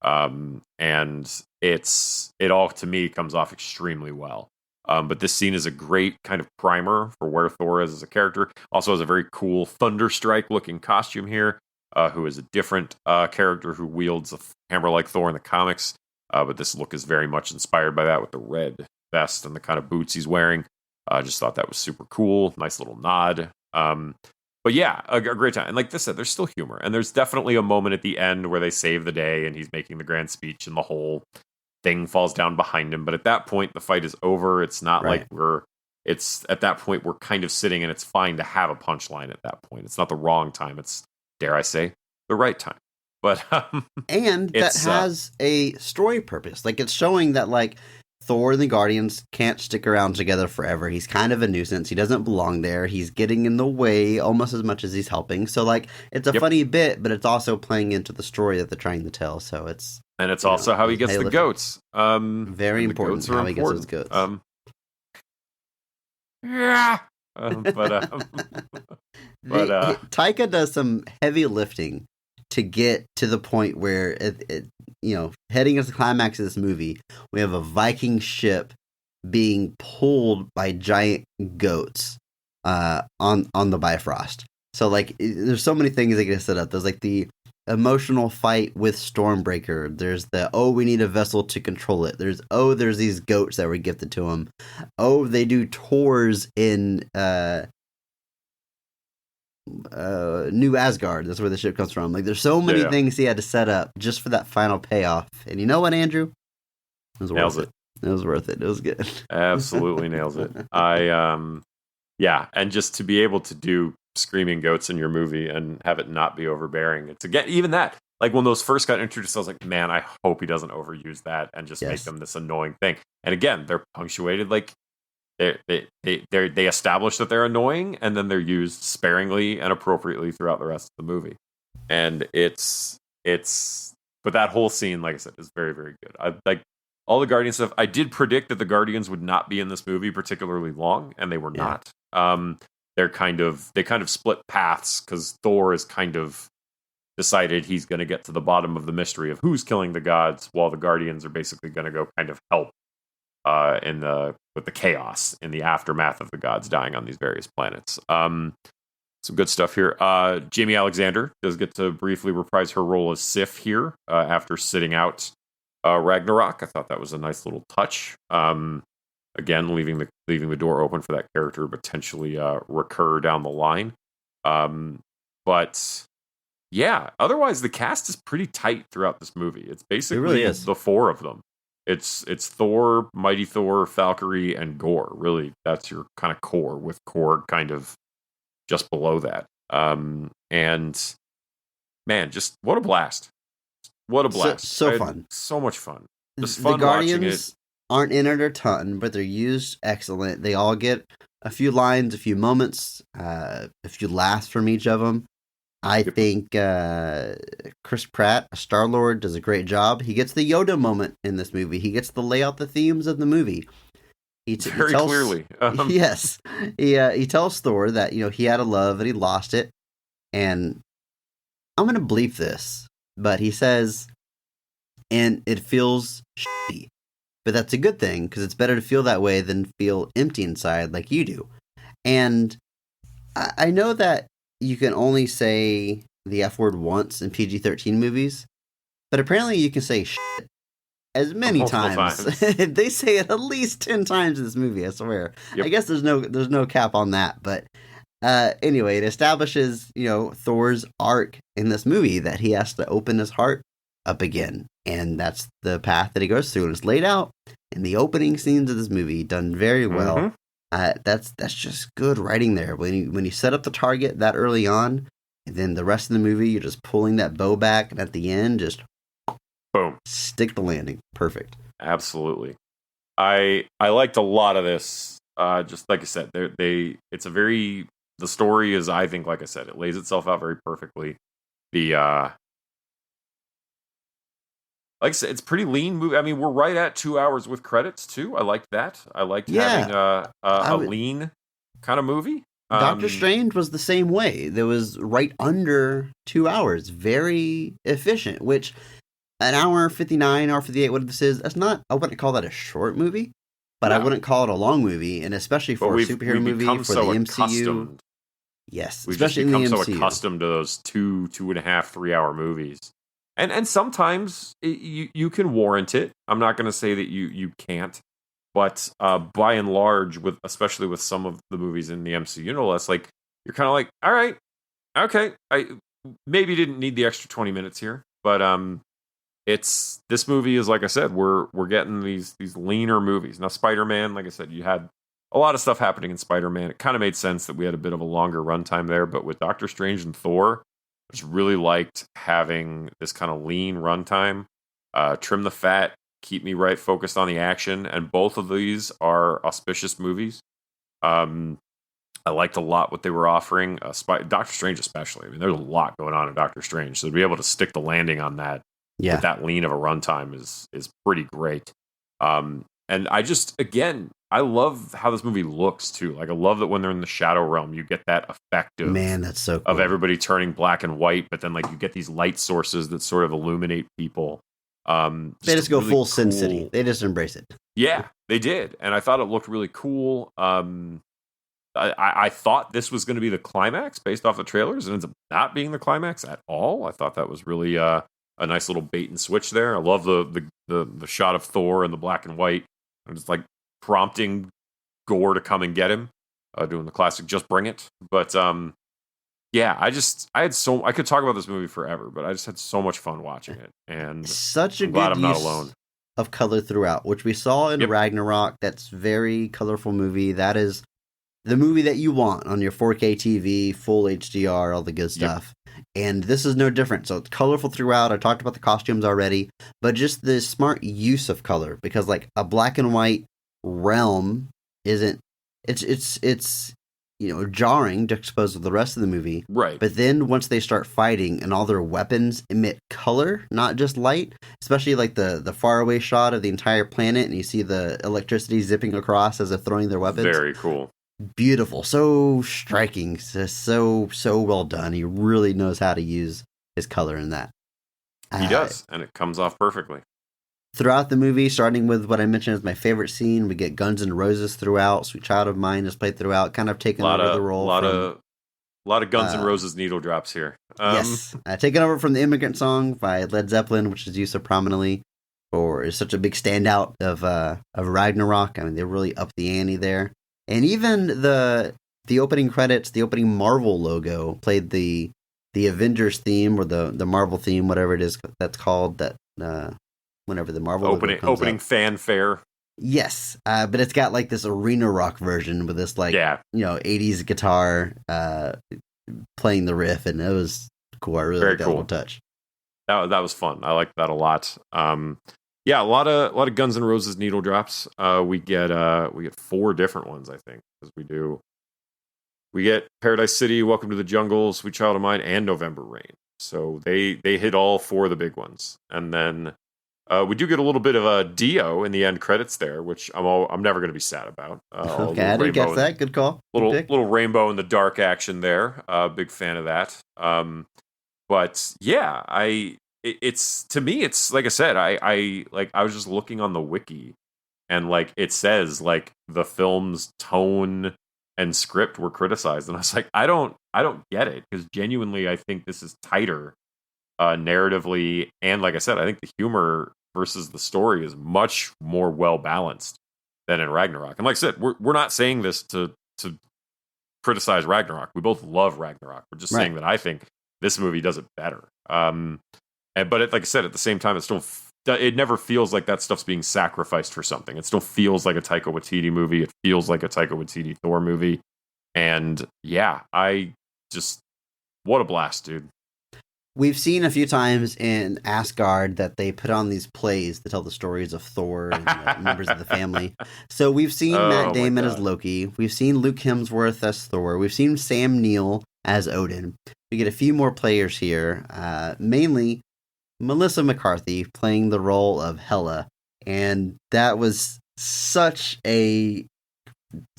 And it all to me comes off extremely well. But this scene is a great kind of primer for where Thor is as a character. Also has a very cool Thunderstrike looking costume here, who is a different character who wields a hammer like Thor in the comics. But this look is very much inspired by that with the red vest and the kind of boots he's wearing. I just thought that was super cool. Nice little nod. But yeah, a great time. And like I said, there's still humor. And there's definitely a moment at the end where they save the day and he's making the grand speech and the whole thing falls down behind him. But at that point, the fight is over. It's not like at that point, we're kind of sitting and it's fine to have a punchline at that point. It's not the wrong time. It's, dare I say, the right time. But, and that has a story purpose. Like it's showing that like Thor and the Guardians can't stick around together forever. He's kind of a nuisance. He doesn't belong there. He's getting in the way almost as much as he's helping. So, like, it's a funny bit, but it's also playing into the story that they're trying to tell. So it's also how he gets the goats. Very important how he gets those goats. Taika does some heavy lifting to get to the point where heading into the climax of this movie, we have a Viking ship being pulled by giant goats on the Bifrost. So like, there's so many things they get set up. There's like the emotional fight with Stormbreaker. There's the we need a vessel to control it. There's these goats that were gifted to him. They do tours in New Asgard. That's where the ship comes from. Like there's so many things he had to set up just for that final payoff. And you know what, Andrew? It was worth it. It was worth it. It was good. Absolutely nails it. And just to be able to do screaming goats in your movie and have it not be overbearing. It's again, even that, like when those first got introduced, I was like, man, I hope he doesn't overuse that and just make them this annoying thing. And again, they're punctuated like they establish that they're annoying, and then they're used sparingly and appropriately throughout the rest of the movie. And but that whole scene, like I said, is very, very good. I like all the Guardian stuff. I did predict that the Guardians would not be in this movie particularly long, and they were not. They kind of split paths because Thor is kind of decided he's going to get to the bottom of the mystery of who's killing the gods, while the Guardians are basically going to go kind of help with the chaos in the aftermath of the gods dying on these various planets. Some good stuff here. Jamie Alexander does get to briefly reprise her role as Sif here after sitting out Ragnarok. I thought that was a nice little touch. Again, leaving the door open for that character to potentially recur down the line. But yeah, otherwise the cast is pretty tight throughout this movie. It's basically the four of them. It's Thor, Mighty Thor, Valkyrie, and Gore. Really, that's your kind of core, with Korg kind of just below that. And man, just what a blast! What a blast! So fun, so much fun. Just fun the Guardians watching it. Aren't in it a ton, but they're used excellent. They all get a few lines, a few moments, a few laughs from each of them. I think Chris Pratt, Star-Lord, does a great job. He gets the Yoda moment in this movie. He gets to lay out the themes of the movie. He tells, clearly. Yes. He tells Thor that, he had a love and he lost it. And I'm going to bleep this, but he says, and it feels shitty. But that's a good thing, because it's better to feel that way than feel empty inside like you do. And I know that you can only say the F word once in PG-13 movies, but apparently you can say shit as many times. They say it at least 10 times in this movie, I swear. Yep. I guess there's no cap on that, but anyway, it establishes, Thor's arc in this movie, that he has to open his heart up again. And that's the path that he goes through. And it's laid out in the opening scenes of this movie, done very well. Mm-hmm. That's just good writing there. When you set up the target that early on, and then the rest of the movie, you're just pulling that bow back, and at the end, just boom, stick the landing. Perfect. Absolutely. I liked a lot of this. Just like I said, the story is, I think, like I said, it lays itself out very perfectly. Like I said, it's pretty lean movie. I mean, we're right at 2 hours with credits too. I liked that. I liked having a lean kind of movie. Doctor Strange was the same way. There was right under 2 hours. Very efficient, which an hour 59, hour 58, what this is, that's not, I wouldn't call that a short movie, but I wouldn't call it a long movie, and especially for a superhero movie, for the MCU. Yes, especially in the MCU. We've become so accustomed to those 2.5, 3 hour movies. And sometimes you can warrant it. I'm not going to say that you can't, but by and large, especially with some of the movies in the MCU, no less, like, you're kind of like, all right, okay, I maybe didn't need the extra 20 minutes here, but this movie is, like I said, we're getting these leaner movies. Now, Spider-Man, like I said, you had a lot of stuff happening in Spider-Man. It kind of made sense that we had a bit of a longer runtime there, but with Doctor Strange and Thor, I just really liked having this kind of lean runtime, trim the fat, keep me right focused on the action, and both of these are auspicious movies. I liked a lot what they were offering. Doctor Strange especially. I mean, there's a lot going on in Doctor Strange, so to be able to stick the landing on that, with that lean of a runtime is pretty great. And I just, again, I love how this movie looks too. Like, I love that when they're in the shadow realm, you get that effect of, that's so cool, of everybody turning black and white, but then, like, you get these light sources that sort of illuminate people. They just go really full Sin City. They just embrace it. Yeah, they did, and I thought it looked really cool. I thought this was going to be the climax based off the trailers, and it ends up not being the climax at all. I thought that was really a nice little bait and switch there. I love the shot of Thor in the black and white. And it's like prompting Gore to come and get him, doing the classic "just bring it." But yeah, I could talk about this movie forever, but I just had so much fun watching it, and I'm glad I'm not alone. Of color throughout, which we saw in Ragnarok. That's very colorful movie. That is the movie that you want on your 4K TV, full HDR, all the good stuff. And this is no different. So it's colorful throughout. I talked about the costumes already, but just the smart use of color, because like a black and white realm isn't, it's jarring juxtaposed with the rest of the movie. Right. But then once they start fighting and all their weapons emit color, not just light, especially like the faraway shot of the entire planet, and you see the electricity zipping across as they're throwing their weapons. Very cool. Beautiful, so striking, so well done. He really knows how to use his color in that. He does, and it comes off perfectly. Throughout the movie, starting with what I mentioned as my favorite scene, we get Guns N' Roses throughout. Sweet Child of Mine is played throughout, kind of taking over the role. A lot of Guns N' Roses needle drops here. Yes, taken over from the Immigrant Song by Led Zeppelin, which is used so prominently, or is such a big standout of Ragnarok. I mean, they really upped the ante there. And even the opening credits, the opening Marvel logo played the Avengers theme, or the Marvel theme, whatever it is that's called. That whenever the Marvel opening fanfare. Yes, but it's got like this arena rock version with this 80s guitar playing the riff, and it was cool. I really liked that little touch. That was fun. I liked that a lot. Yeah, a lot of Guns N' Roses needle drops. We get 4 different ones, I think, because we get Paradise City, Welcome to the Jungle, Sweet Child of Mine, and November Rain. So they hit all 4 of the big ones, and then we do get a little bit of a Dio in the end credits there, which I'm never going to be sad about. Okay, I didn't guess that. Good call. Little rainbow in the dark action there. Big fan of that. But yeah, it's to me, it's like I said, I was just looking on the wiki, and like it says like the film's tone and script were criticized, and I was like, I don't get it, because genuinely I think this is tighter narratively, and like I said, I think the humor versus the story is much more well balanced than in Ragnarok. And like I said, we're not saying this to criticize Ragnarok. We both love Ragnarok. We're just saying that I think this movie does it better. But like I said, at the same time, it never feels like that stuff's being sacrificed for something. It still feels like a Taika Waititi movie. It feels like a Taika Waititi Thor movie. And yeah, what a blast, dude. We've seen a few times in Asgard that they put on these plays to tell the stories of Thor and members of the family. So we've seen Matt Damon as Loki. We've seen Luke Hemsworth as Thor. We've seen Sam Neill as Odin. We get a few more players here, mainly Melissa McCarthy playing the role of Hela. And that was such a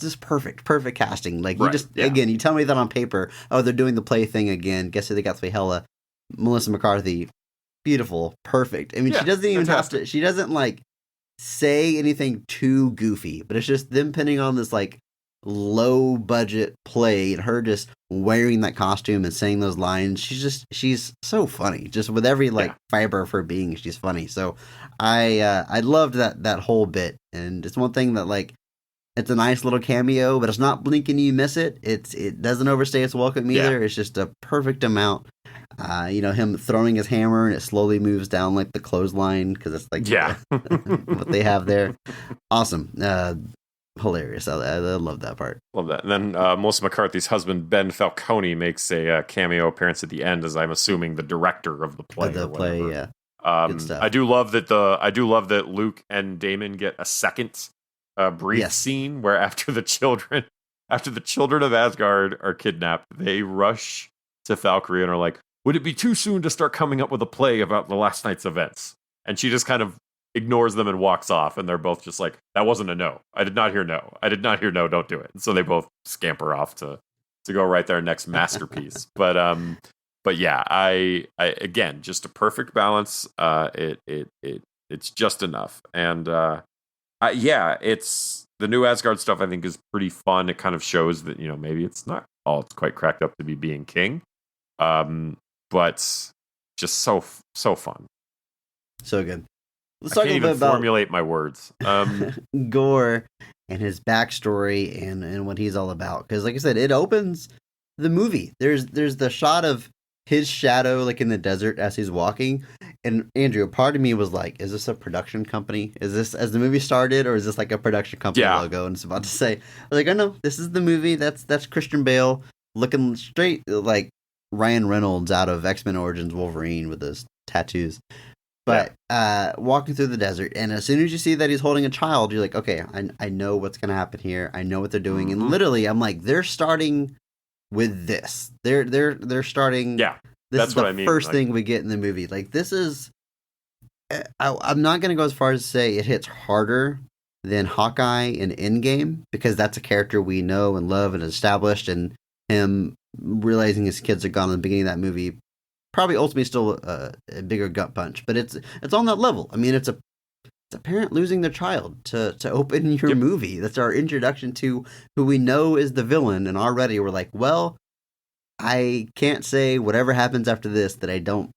just perfect casting. Like, you again, you tell me that on paper, oh, they're doing the play thing again. Guess who they got to play Hela? Melissa McCarthy, beautiful, perfect. I mean, she doesn't even have to. She doesn't like say anything too goofy, but it's just them putting on this like low budget play and her just wearing that costume and saying those lines. She's so funny. Just with every fiber of her being, she's funny. So I loved that whole bit, and it's one thing that like. It's a nice little cameo, but it's not blink and you miss it. It doesn't overstay its welcome either. It's just a perfect amount. Him throwing his hammer and it slowly moves down like the clothesline because it's like what they have there. Awesome. Hilarious. I love that part. Love that. And then Melissa McCarthy's husband, Ben Falcone, makes a cameo appearance at the end as I'm assuming the director of the play. Yeah. Good stuff. I do love that Luke and Damon get a second brief scene where after the children of Asgard are kidnapped, they rush to Valkyrie and are like, would it be too soon to start coming up with a play about the last night's events? And she just kind of ignores them and walks off, and they're both just like, that wasn't a no. I did not hear no. Don't do it. And so they both scamper off to go write their next masterpiece. But yeah, I again, just a perfect balance. It's just enough. And it's the new Asgard stuff. I think is pretty fun. It kind of shows that maybe it's not all it's quite cracked up to be being king, but just so fun, so good. Let's talk a little bit about formulate my words. Gorr and his backstory and what he's all about. Because, like I said, it opens the movie. There's the shot of his shadow like in the desert as he's walking. And Andrew, part of me was like, is this a production company? Is this as the movie started, or is this like a production company logo? And it's about to say, I was like, oh no, this is the movie. That's Christian Bale looking straight like Ryan Reynolds out of X-Men Origins Wolverine with those tattoos. But walking through the desert, and as soon as you see that he's holding a child, you're like, okay, I know what's going to happen here. I know what they're doing. Mm-hmm. And literally, I'm like, they're starting with this. They're starting. Yeah. This is the first thing we get in the movie. Like, this is... I'm not going to go as far as to say it hits harder than Hawkeye in Endgame, because that's a character we know and love and established, and him realizing his kids are gone in the beginning of that movie probably ultimately still a bigger gut punch. But it's on that level. I mean, it's a parent losing their child to open your movie. That's our introduction to who we know is the villain, and already we're like, well, I can't say whatever happens after this that I don't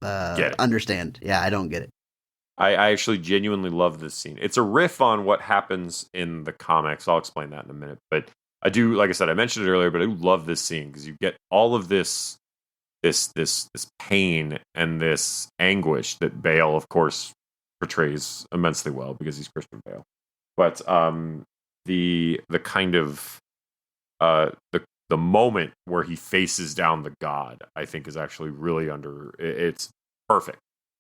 understand. Yeah, I don't get it. I actually genuinely love this scene. It's a riff on what happens in the comics. I'll explain that in a minute. But I do, like I said, I mentioned it earlier, but I love this scene because you get all of this pain and this anguish that Bale, of course, portrays immensely well because he's Christian Bale. But the kind of the moment where he faces down the god, I think, is actually really it's perfect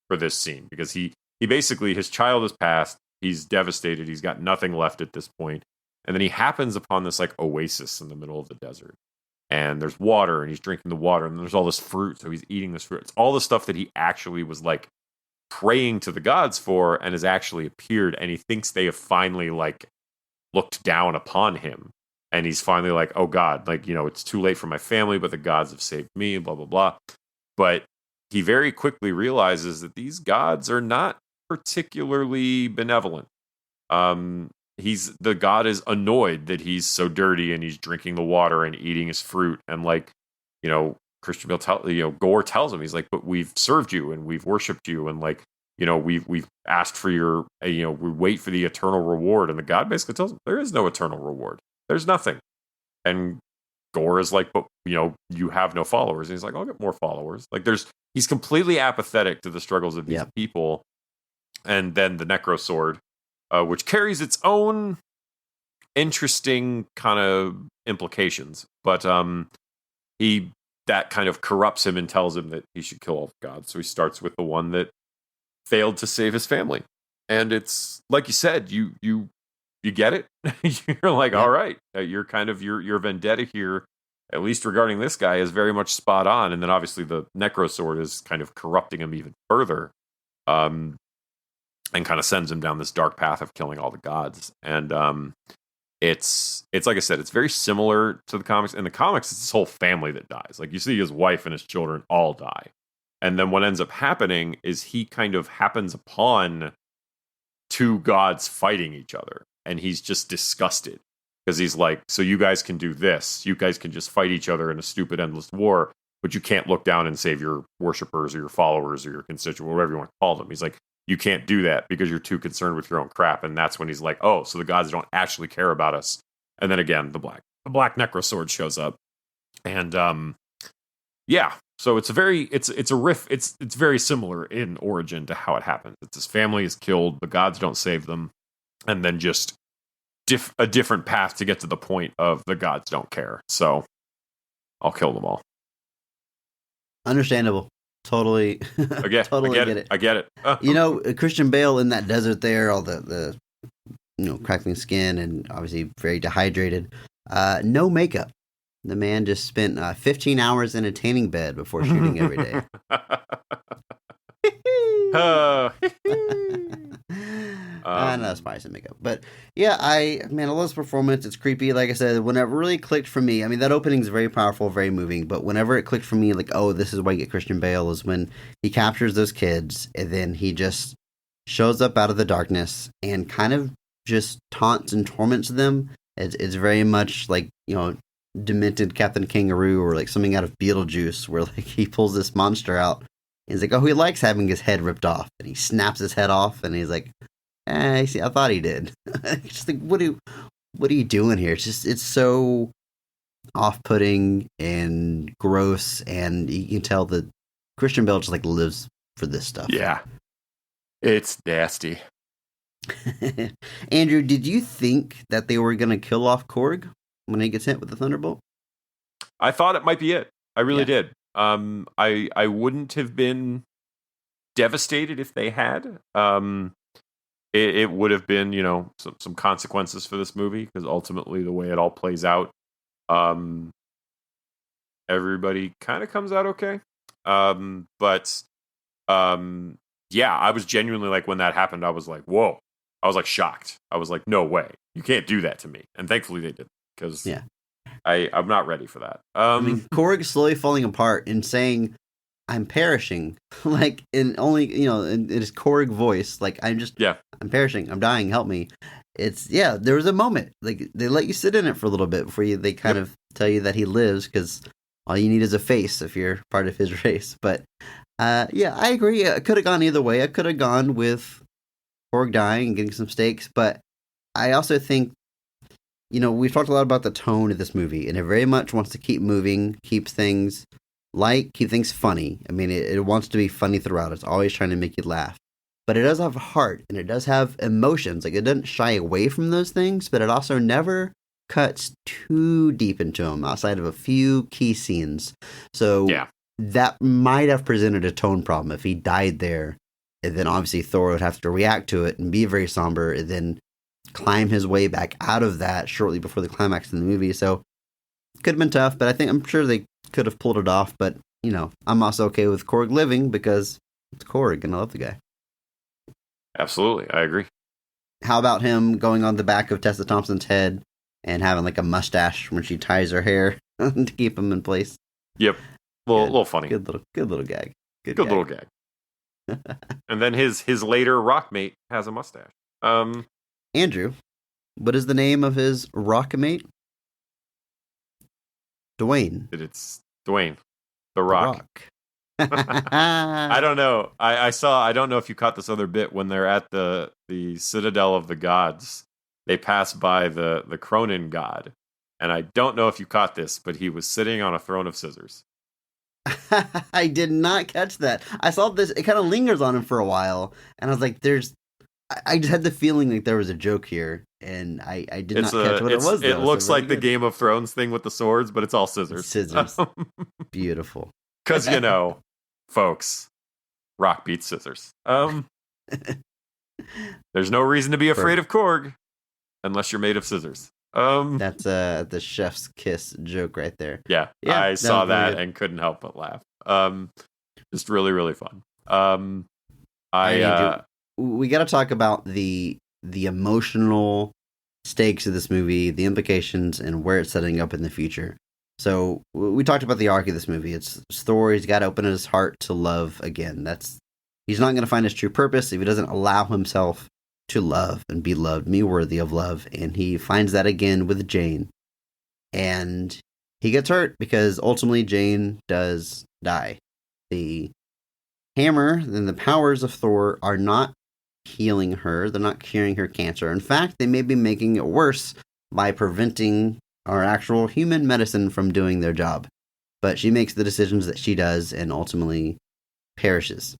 for this scene, because he basically, his child has passed, he's devastated, he's got nothing left at this point, and then he happens upon this like oasis in the middle of the desert, and there's water, and he's drinking the water, and there's all this fruit, so he's eating this fruit. It's all the stuff that he actually was like praying to the gods for, and has actually appeared, and he thinks they have finally like looked down upon him. And he's finally like, oh God, like, it's too late for my family, but the gods have saved me, blah, blah, blah. But he very quickly realizes that these gods are not particularly benevolent. The god is annoyed that he's so dirty and he's drinking the water and eating his fruit. And like, Christian Bale Gorr tells him, he's like, but we've served you and we've worshipped you. And like, we've asked for your, we wait for the eternal reward. And the god basically tells him there is no eternal reward. There's nothing. And Gorr is like, but you have no followers. And he's like, I'll get more followers. Like he's completely apathetic to the struggles of these people. And then the Necro Sword, which carries its own interesting kind of implications, but that kind of corrupts him and tells him that he should kill all the gods. So he starts with the one that failed to save his family. And it's like you said, you get it. You're like, all right, you're kind of your vendetta here, at least regarding this guy, is very much spot on. And then obviously the Necro Sword is kind of corrupting him even further, and kind of sends him down this dark path of killing all the gods. And it's like I said, it's very similar to the comics. In the comics, it's this whole family that dies. Like, you see his wife and his children all die. And then what ends up happening is he kind of happens upon two gods fighting each other. And he's just disgusted because he's like, so you guys can do this. You guys can just fight each other in a stupid, endless war, but you can't look down and save your worshipers or your followers or your constituents, whatever you want to call them. He's like, you can't do that because you're too concerned with your own crap. And that's when he's like, oh, so the gods don't actually care about us. And then again, the black Necro Sword shows up. And so it's a riff. It's very similar in origin to how it happens. It's his family is killed, the gods don't save them, and then just a different path to get to the point of the gods don't care. So I'll kill them all. Understandable. Totally. Totally get it. I get it. Christian Bale in that desert there, all the crackling skin and obviously very dehydrated. No makeup. The man just spent 15 hours in a tanning bed before shooting every day. No, spice and makeup. But yeah, I love this performance. It's creepy. Like I said, when it really clicked for me, that opening is very powerful, very moving. But whenever it clicked for me, like, oh, this is why you get Christian Bale, is when he captures those kids and then he just shows up out of the darkness and kind of just taunts and torments them. It's very much like, demented Captain Kangaroo or like something out of Beetlejuice, where like he pulls this monster out. He's like, oh, he likes having his head ripped off, and he snaps his head off, and he's like, I thought he did. Just like, what are you doing here? It's so off-putting and gross, and you can tell that Christian Bale just like lives for this stuff. Yeah, it's nasty. Andrew, did you think that they were gonna kill off Korg when he gets hit with the Thunderbolt? I thought it might be it. I really did. I wouldn't have been devastated if they had. It would have been, some consequences for this movie, because ultimately the way it all plays out, everybody kind of comes out okay. But I was genuinely like, when that happened, I was like, whoa. I was like shocked. I was like, no way. You can't do that to me. And thankfully they did, because I'm not ready for that. Korg slowly falling apart and saying, I'm perishing, like in only, in his Korg voice, like, I'm perishing, I'm dying, help me. There was a moment, like, they let you sit in it for a little bit before they kind of tell you that he lives, because all you need is a face if you're part of his race. But I agree. It could have gone either way. I could have gone with Korg dying and getting some stakes, but I also think, we've talked a lot about the tone of this movie, and it very much wants to keep moving, keep things light, keep things funny. It wants to be funny throughout. It's always trying to make you laugh. But it does have heart, and it does have emotions. Like, it doesn't shy away from those things, but it also never cuts too deep into them outside of a few key scenes. So that might have presented a tone problem if he died there. And then obviously Thor would have to react to it and be very somber, and then climb his way back out of that shortly before the climax in the movie. So it could have been tough, but I'm sure they could have pulled it off. But, I'm also okay with Korg living, because it's Korg and I love the guy. Absolutely. I agree. How about him going on the back of Tessa Thompson's head and having like a mustache when she ties her hair to keep him in place? Yep. A little funny. Good little gag. Good little gag. And then his later rock mate has a mustache. Andrew, what is the name of his rock mate? Dwayne. It's Dwayne. The Rock. I don't know. I don't know if you caught this other bit when they're at the Citadel of the Gods. They pass by the Cronin god, and I don't know if you caught this, but he was sitting on a throne of scissors. I did not catch that. I saw this. It kind of lingers on him for a while, and I was like, I just had the feeling like there was a joke here, and I did not catch what it was. It looks like the Game of Thrones thing with the swords, but it's all scissors. Scissors. Beautiful. Because, folks, rock beats scissors. There's no reason to be afraid of Korg unless you're made of scissors. That's the chef's kiss joke right there. Yeah, I saw that and couldn't help but laugh. Just really, really fun. We got to talk about the emotional stakes of this movie, the implications, and where it's setting up in the future. So we talked about the arc of this movie. It's Thor. He's got to open his heart to love again. He's not going to find his true purpose if he doesn't allow himself to love and be loved, me worthy of love. And he finds that again with Jane. And he gets hurt because ultimately Jane does die. The hammer and the powers of Thor are not healing her. They're not curing her cancer. In fact, they may be making it worse by preventing our actual human medicine from doing their job. But she makes the decisions that she does and ultimately perishes.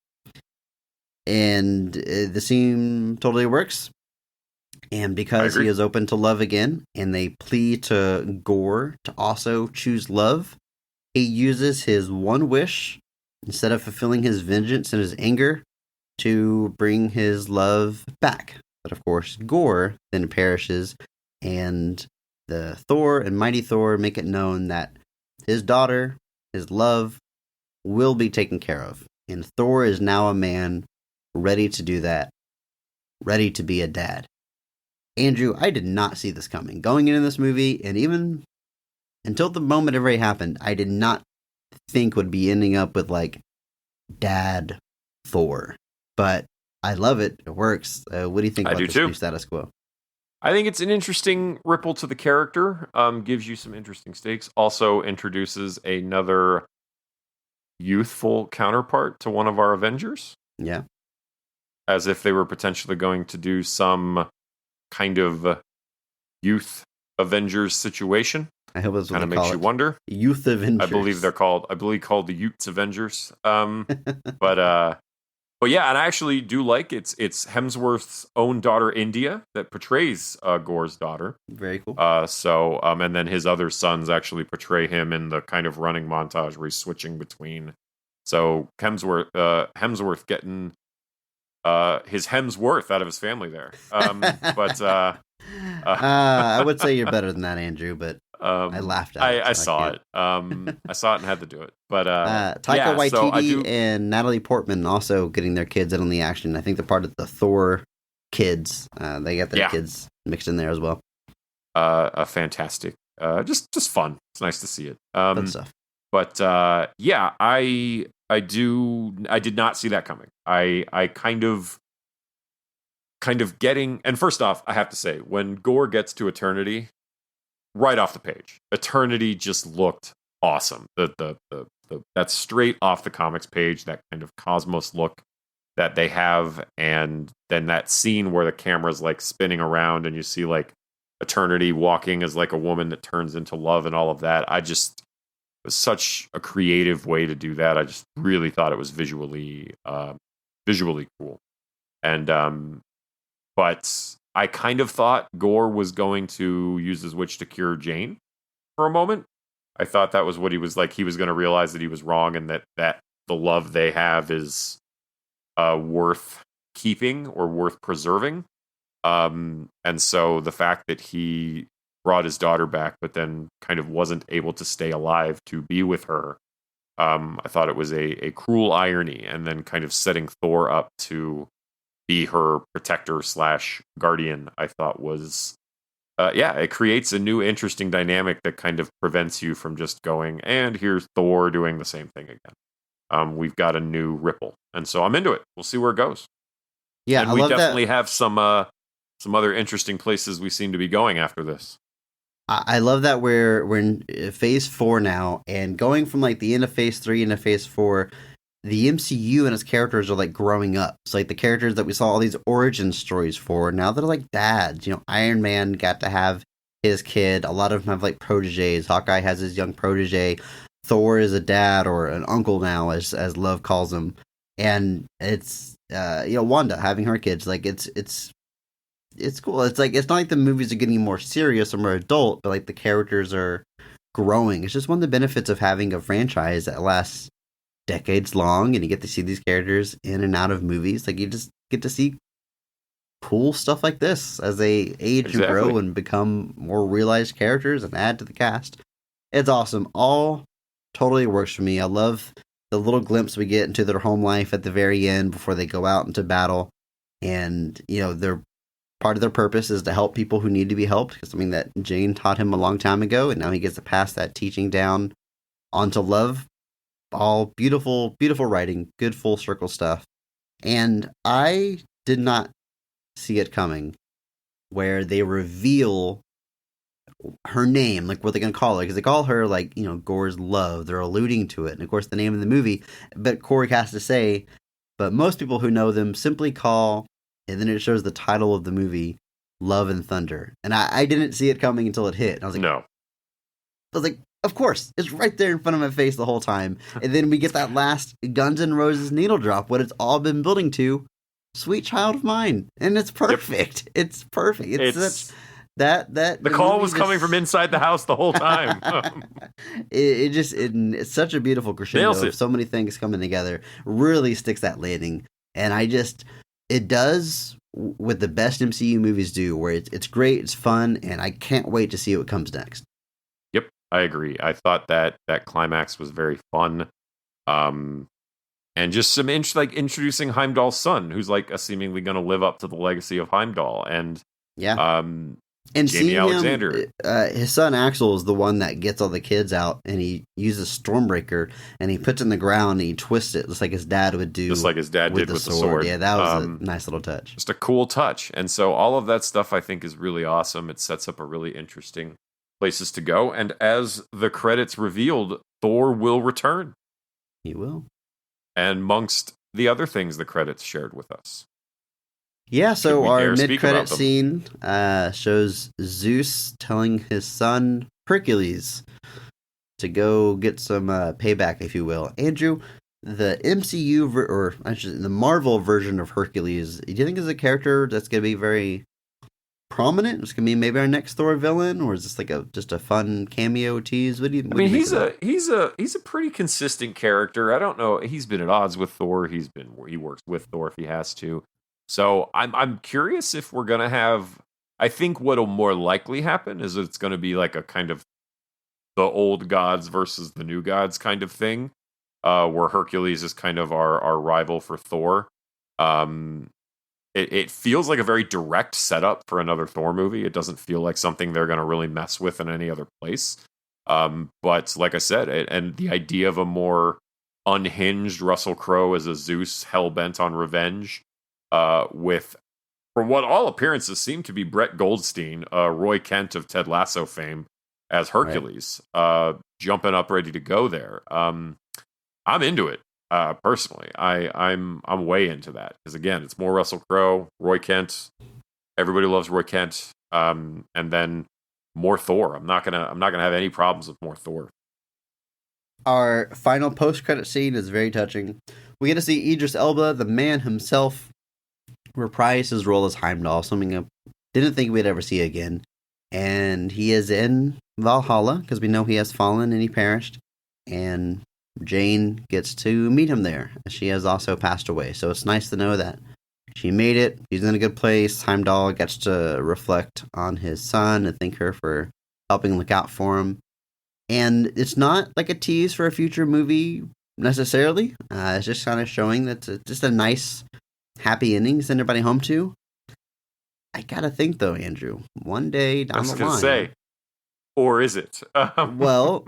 And the scene totally works. And because he is open to love again, and they plead to Gorr to also choose love, he uses his one wish, instead of fulfilling his vengeance and his anger, to bring his love back. But of course, Gorr then perishes, and the Thor and Mighty Thor make it known that his daughter, his love, will be taken care of. And Thor is now a man ready to do that, ready to be a dad. Andrew, I did not see this coming. Going into this movie, and even until the moment it already happened, I did not think would be ending up with, like, Dad Thor. But I love it. It works. What do you think about this new status quo? I think it's an interesting ripple to the character. Gives you some interesting stakes. Also introduces another youthful counterpart to one of our Avengers. Yeah. As if they were potentially going to do some kind of youth Avengers situation. I hope it's what kind of makes you wonder. Youth Avengers. I believe called the Youths Avengers. But yeah, and I actually do like it's Hemsworth's own daughter India that portrays Gorr's daughter. Very cool. And then his other sons actually portray him in the kind of running montage where he's switching between. So Hemsworth getting his Hemsworth out of his family there. I would say you're better than that, Andrew, but I laughed at it. I saw it. I saw it and had to do it. But Taika Waititi and Natalie Portman also getting their kids in on the action. I think they're part of the Thor kids. They got their kids mixed in there as well. A fantastic. Just fun. It's nice to see it. Fun stuff. But I did not see that coming. I kind of getting, and first off, I have to say, when Gorr gets to Eternity, right off the page, Eternity just looked awesome. That's straight off the comics page, that kind of cosmos look that they have, and then that scene where the camera's like spinning around and you see like Eternity walking as like a woman that turns into love and all of that. It was such a creative way to do that. I just really thought it was visually cool. And but I kind of thought Gorr was going to use his witch to cure Jane for a moment. I thought that was what he was like. He was going to realize that he was wrong, and that the love they have is worth keeping or worth preserving. And so the fact that he brought his daughter back, but then kind of wasn't able to stay alive to be with her, I thought it was a cruel irony, and then kind of setting Thor up to be her protector / guardian, I thought was, it creates a new interesting dynamic that kind of prevents you from just going, and here's Thor doing the same thing again. We've got a new ripple, and so I'm into it. We'll see where it goes. Yeah, and we definitely have some other interesting places we seem to be going after this. I love that we're in phase 4 now, and going from like the end of phase 3 into phase 4, the MCU and its characters are like growing up. So like the characters that we saw all these origin stories for, now they're like dads. Iron Man got to have his kid. A lot of them have like proteges. Hawkeye has his young protege. Thor is a dad or an uncle now, as Love calls him. And it's Wanda having her kids. Like it's cool. It's like it's not like the movies are getting more serious or more adult, but like the characters are growing. It's just one of the benefits of having a franchise that lasts decades long, and you get to see these characters in and out of movies. Like you just get to see cool stuff like this as they age and grow and become more realized characters and add to the cast. It's awesome. All totally works for me. I love the little glimpse we get into their home life at the very end before they go out into battle. And, they're part of their purpose is to help people who need to be helped. It's something that Jane taught him a long time ago, and now he gets to pass that teaching down onto Love. All beautiful, beautiful writing, good full circle stuff. And I did not see it coming where they reveal her name, like what they're going to call her, because they call her like, Gore's Love. They're alluding to it. And of course, the name of the movie, but Corey has to say, but most people who know them simply call, and then it shows the title of the movie, Love and Thunder. And I didn't see it coming until it hit. And I was like, no. I was like, of course, it's right there in front of my face the whole time. And then we get that last Guns N' Roses needle drop, what it's all been building to, Sweet Child of Mine. And it's perfect. Yep. It's perfect. It's the call was coming from inside the house the whole time. It's such a beautiful crescendo of so many things coming together. Really sticks that landing. And it does what the best MCU movies do, where it's great, it's fun, and I can't wait to see what comes next. Yep, I agree. I thought that climax was very fun. And just some introducing Heimdall's son, who's like seemingly going to live up to the legacy of Heimdall. And and Jamie Alexander. His son Axel is the one that gets all the kids out, and he uses Stormbreaker, and he puts it in the ground, and he twists it, just like his dad would do. Just like his dad did with the sword. Yeah, that was a nice little touch. Just a cool touch. And so all of that stuff I think is really awesome. It sets up a really interesting places to go. And as the credits revealed, Thor will return. He will. And amongst the other things the credits shared with us. Yeah, so our mid-credit scene shows Zeus telling his son Hercules to go get some payback, if you will. Andrew, the MCU, or actually the Marvel version of Hercules, do you think is a character that's going to be very prominent? It's going to be maybe our next Thor villain, or is this like just a fun cameo tease? He's a pretty consistent character. I don't know. He's been at odds with Thor. He works with Thor if he has to. So I'm curious if we're gonna have. I think what'll more likely happen is it's gonna be like a kind of the old gods versus the new gods kind of thing, where Hercules is kind of our rival for Thor. It feels like a very direct setup for another Thor movie. It doesn't feel like something they're gonna really mess with in any other place. But like I said, and the idea of a more unhinged Russell Crowe as a Zeus hell-bent on revenge. With, from what all appearances seem to be Brett Goldstein, Roy Kent of Ted Lasso fame, as Hercules, jumping up ready to go there. I'm into it, personally. I'm way into that, because again, it's more Russell Crowe, Roy Kent. Everybody loves Roy Kent, and then more Thor. I'm not gonna have any problems with more Thor. Our final post-credit scene is very touching. We get to see Idris Elba, the man himself, reprise his role as Heimdall, something I didn't think we'd ever see again. And he is in Valhalla, because we know he has fallen and he perished. And Jane gets to meet him there. She has also passed away. So it's nice to know that she made it. She's in a good place. Heimdall gets to reflect on his son and thank her for helping look out for him. And it's not like a tease for a future movie necessarily. It's just kind of showing that it's just a nice, happy ending to send everybody home to. I gotta think though, Andrew, one day down the line. I was gonna say, or is it? well,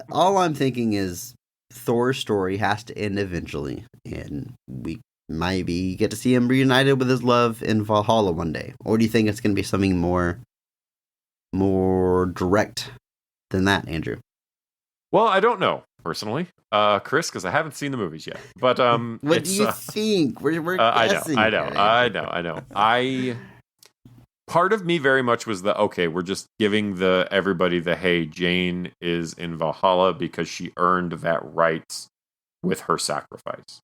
all I'm thinking is Thor's story has to end eventually, and we maybe get to see him reunited with his love in Valhalla one day. Or do you think it's gonna be something more direct than that, Andrew? Well, I don't know personally, Chris, because I haven't seen the movies yet. But what do you think? We're guessing. I know. part of me very much was okay, we're just giving everybody hey, Jane is in Valhalla because she earned that right with her sacrifice.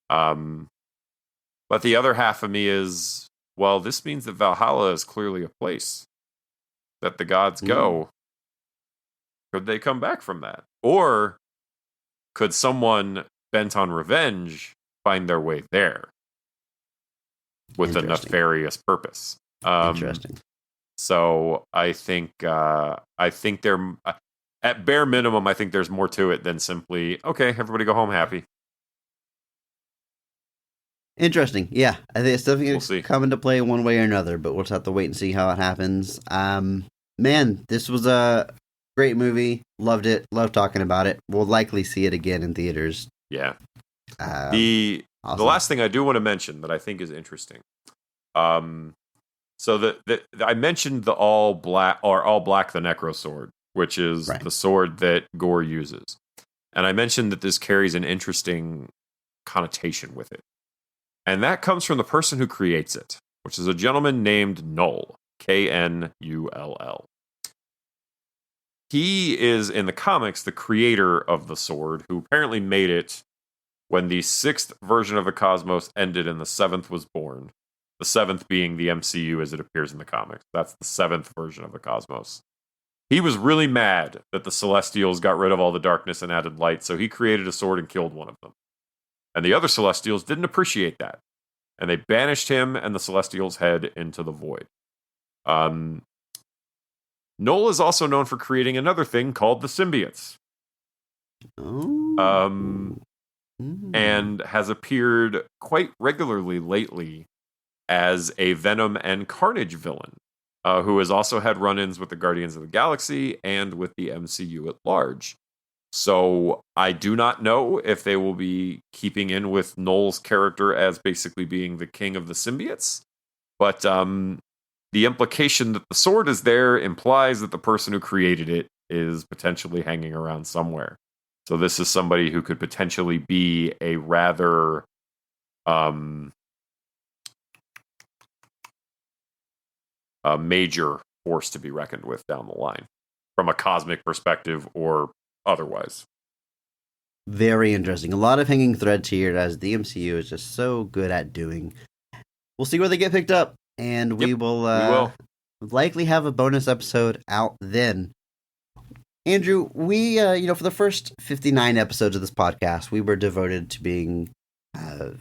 But the other half of me is, well, this means that Valhalla is clearly a place that the gods go. Could they come back from that? Or could someone bent on revenge find their way there with a nefarious purpose? Interesting. So I think there, at bare minimum, I think there's more to it than simply, okay, everybody go home happy. Interesting. Yeah, I think it's definitely going to come into play one way or another, but we'll just have to wait and see how it happens. Man, this was a great movie. Loved it. Loved talking about it. We'll likely see it again in theaters. Yeah. The last thing I do want to mention that I think is interesting. So I mentioned the all black the Necro Sword, which is the sword that Gore uses, and I mentioned that this carries an interesting connotation with it. And that comes from the person who creates it, which is a gentleman named Knull, Knull. He is, in the comics, the creator of the sword, who apparently made it when the 6th version of the cosmos ended and the 7th was born. The 7th being the MCU as it appears in the comics. That's the 7th version of the cosmos. He was really mad that the Celestials got rid of all the darkness and added light, so he created a sword and killed one of them. And the other Celestials didn't appreciate that. And they banished him and the Celestials' head into the void. Knull is also known for creating another thing called the symbiotes. And has appeared quite regularly lately as a Venom and Carnage villain, who has also had run-ins with the Guardians of the Galaxy and with the MCU at large. So I do not know if they will be keeping in with Knull's character as basically being the king of the symbiotes. But the implication that the sword is there implies that the person who created it is potentially hanging around somewhere. So this is somebody who could potentially be a rather a major force to be reckoned with down the line from a cosmic perspective or otherwise. Very interesting. A lot of hanging threads here, as the MCU is just so good at doing. We'll see where they get picked up, and we will likely have a bonus episode out then. Andrew, we, for the first 59 episodes of this podcast, we were devoted to being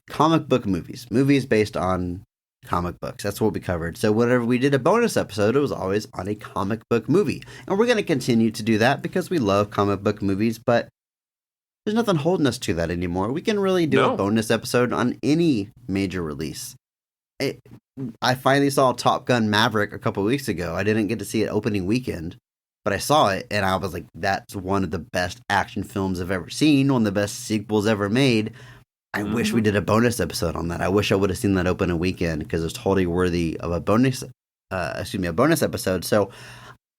comic book movies based on comic books. That's what we covered. So whenever we did a bonus episode, it was always on a comic book movie. And we're going to continue to do that because we love comic book movies, but there's nothing holding us to that anymore. We can really do a bonus episode on any major release. I finally saw Top Gun Maverick a couple weeks ago. I didn't get to see it opening weekend, but I saw it and I was like, that's one of the best action films I've ever seen, one of the best sequels ever made. I wish we did a bonus episode on that. I wish I would have seen that open a weekend because it's totally worthy of a bonus episode. So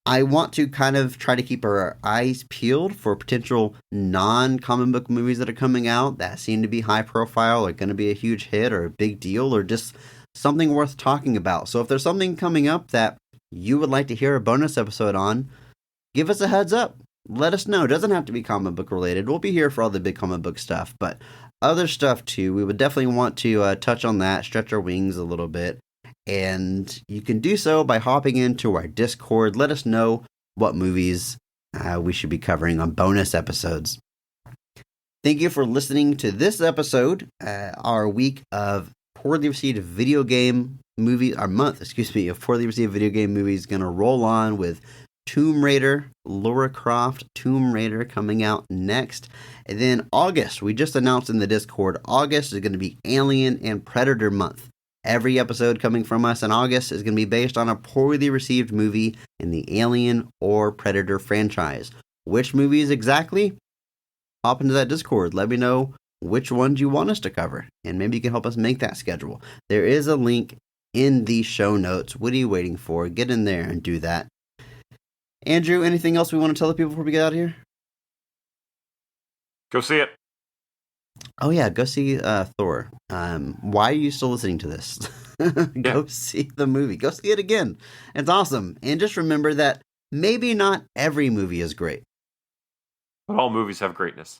I want to kind of try to keep our eyes peeled for potential non-comic book movies that are coming out that seem to be high profile or going to be a huge hit or a big deal or just something worth talking about. So if there's something coming up that you would like to hear a bonus episode on, give us a heads up. Let us know. It doesn't have to be comic book related. We'll be here for all the big comic book stuff, but other stuff too. We would definitely want to touch on that, stretch our wings a little bit. And you can do so by hopping into our Discord. Let us know what movies we should be covering on bonus episodes. Thank you for listening to this episode, our week of poorly received video game movies, our month, of poorly received video game movies, going to roll on with Tomb Raider, Lara Croft, Tomb Raider coming out next. And then August, we just announced in the Discord, August is going to be Alien and Predator month. Every episode coming from us in August is going to be based on a poorly received movie in the Alien or Predator franchise. Which movies exactly? Hop into that Discord. Let me know which ones you want us to cover, and maybe you can help us make that schedule. There is a link in the show notes. What are you waiting for? Get in there and do that. Andrew, anything else we want to tell the people before we get out of here? Go see it. Oh yeah, go see Thor. Why are you still listening to this? Go see the movie. Go see it again. It's awesome. And just remember that maybe not every movie is great. But all movies have greatness.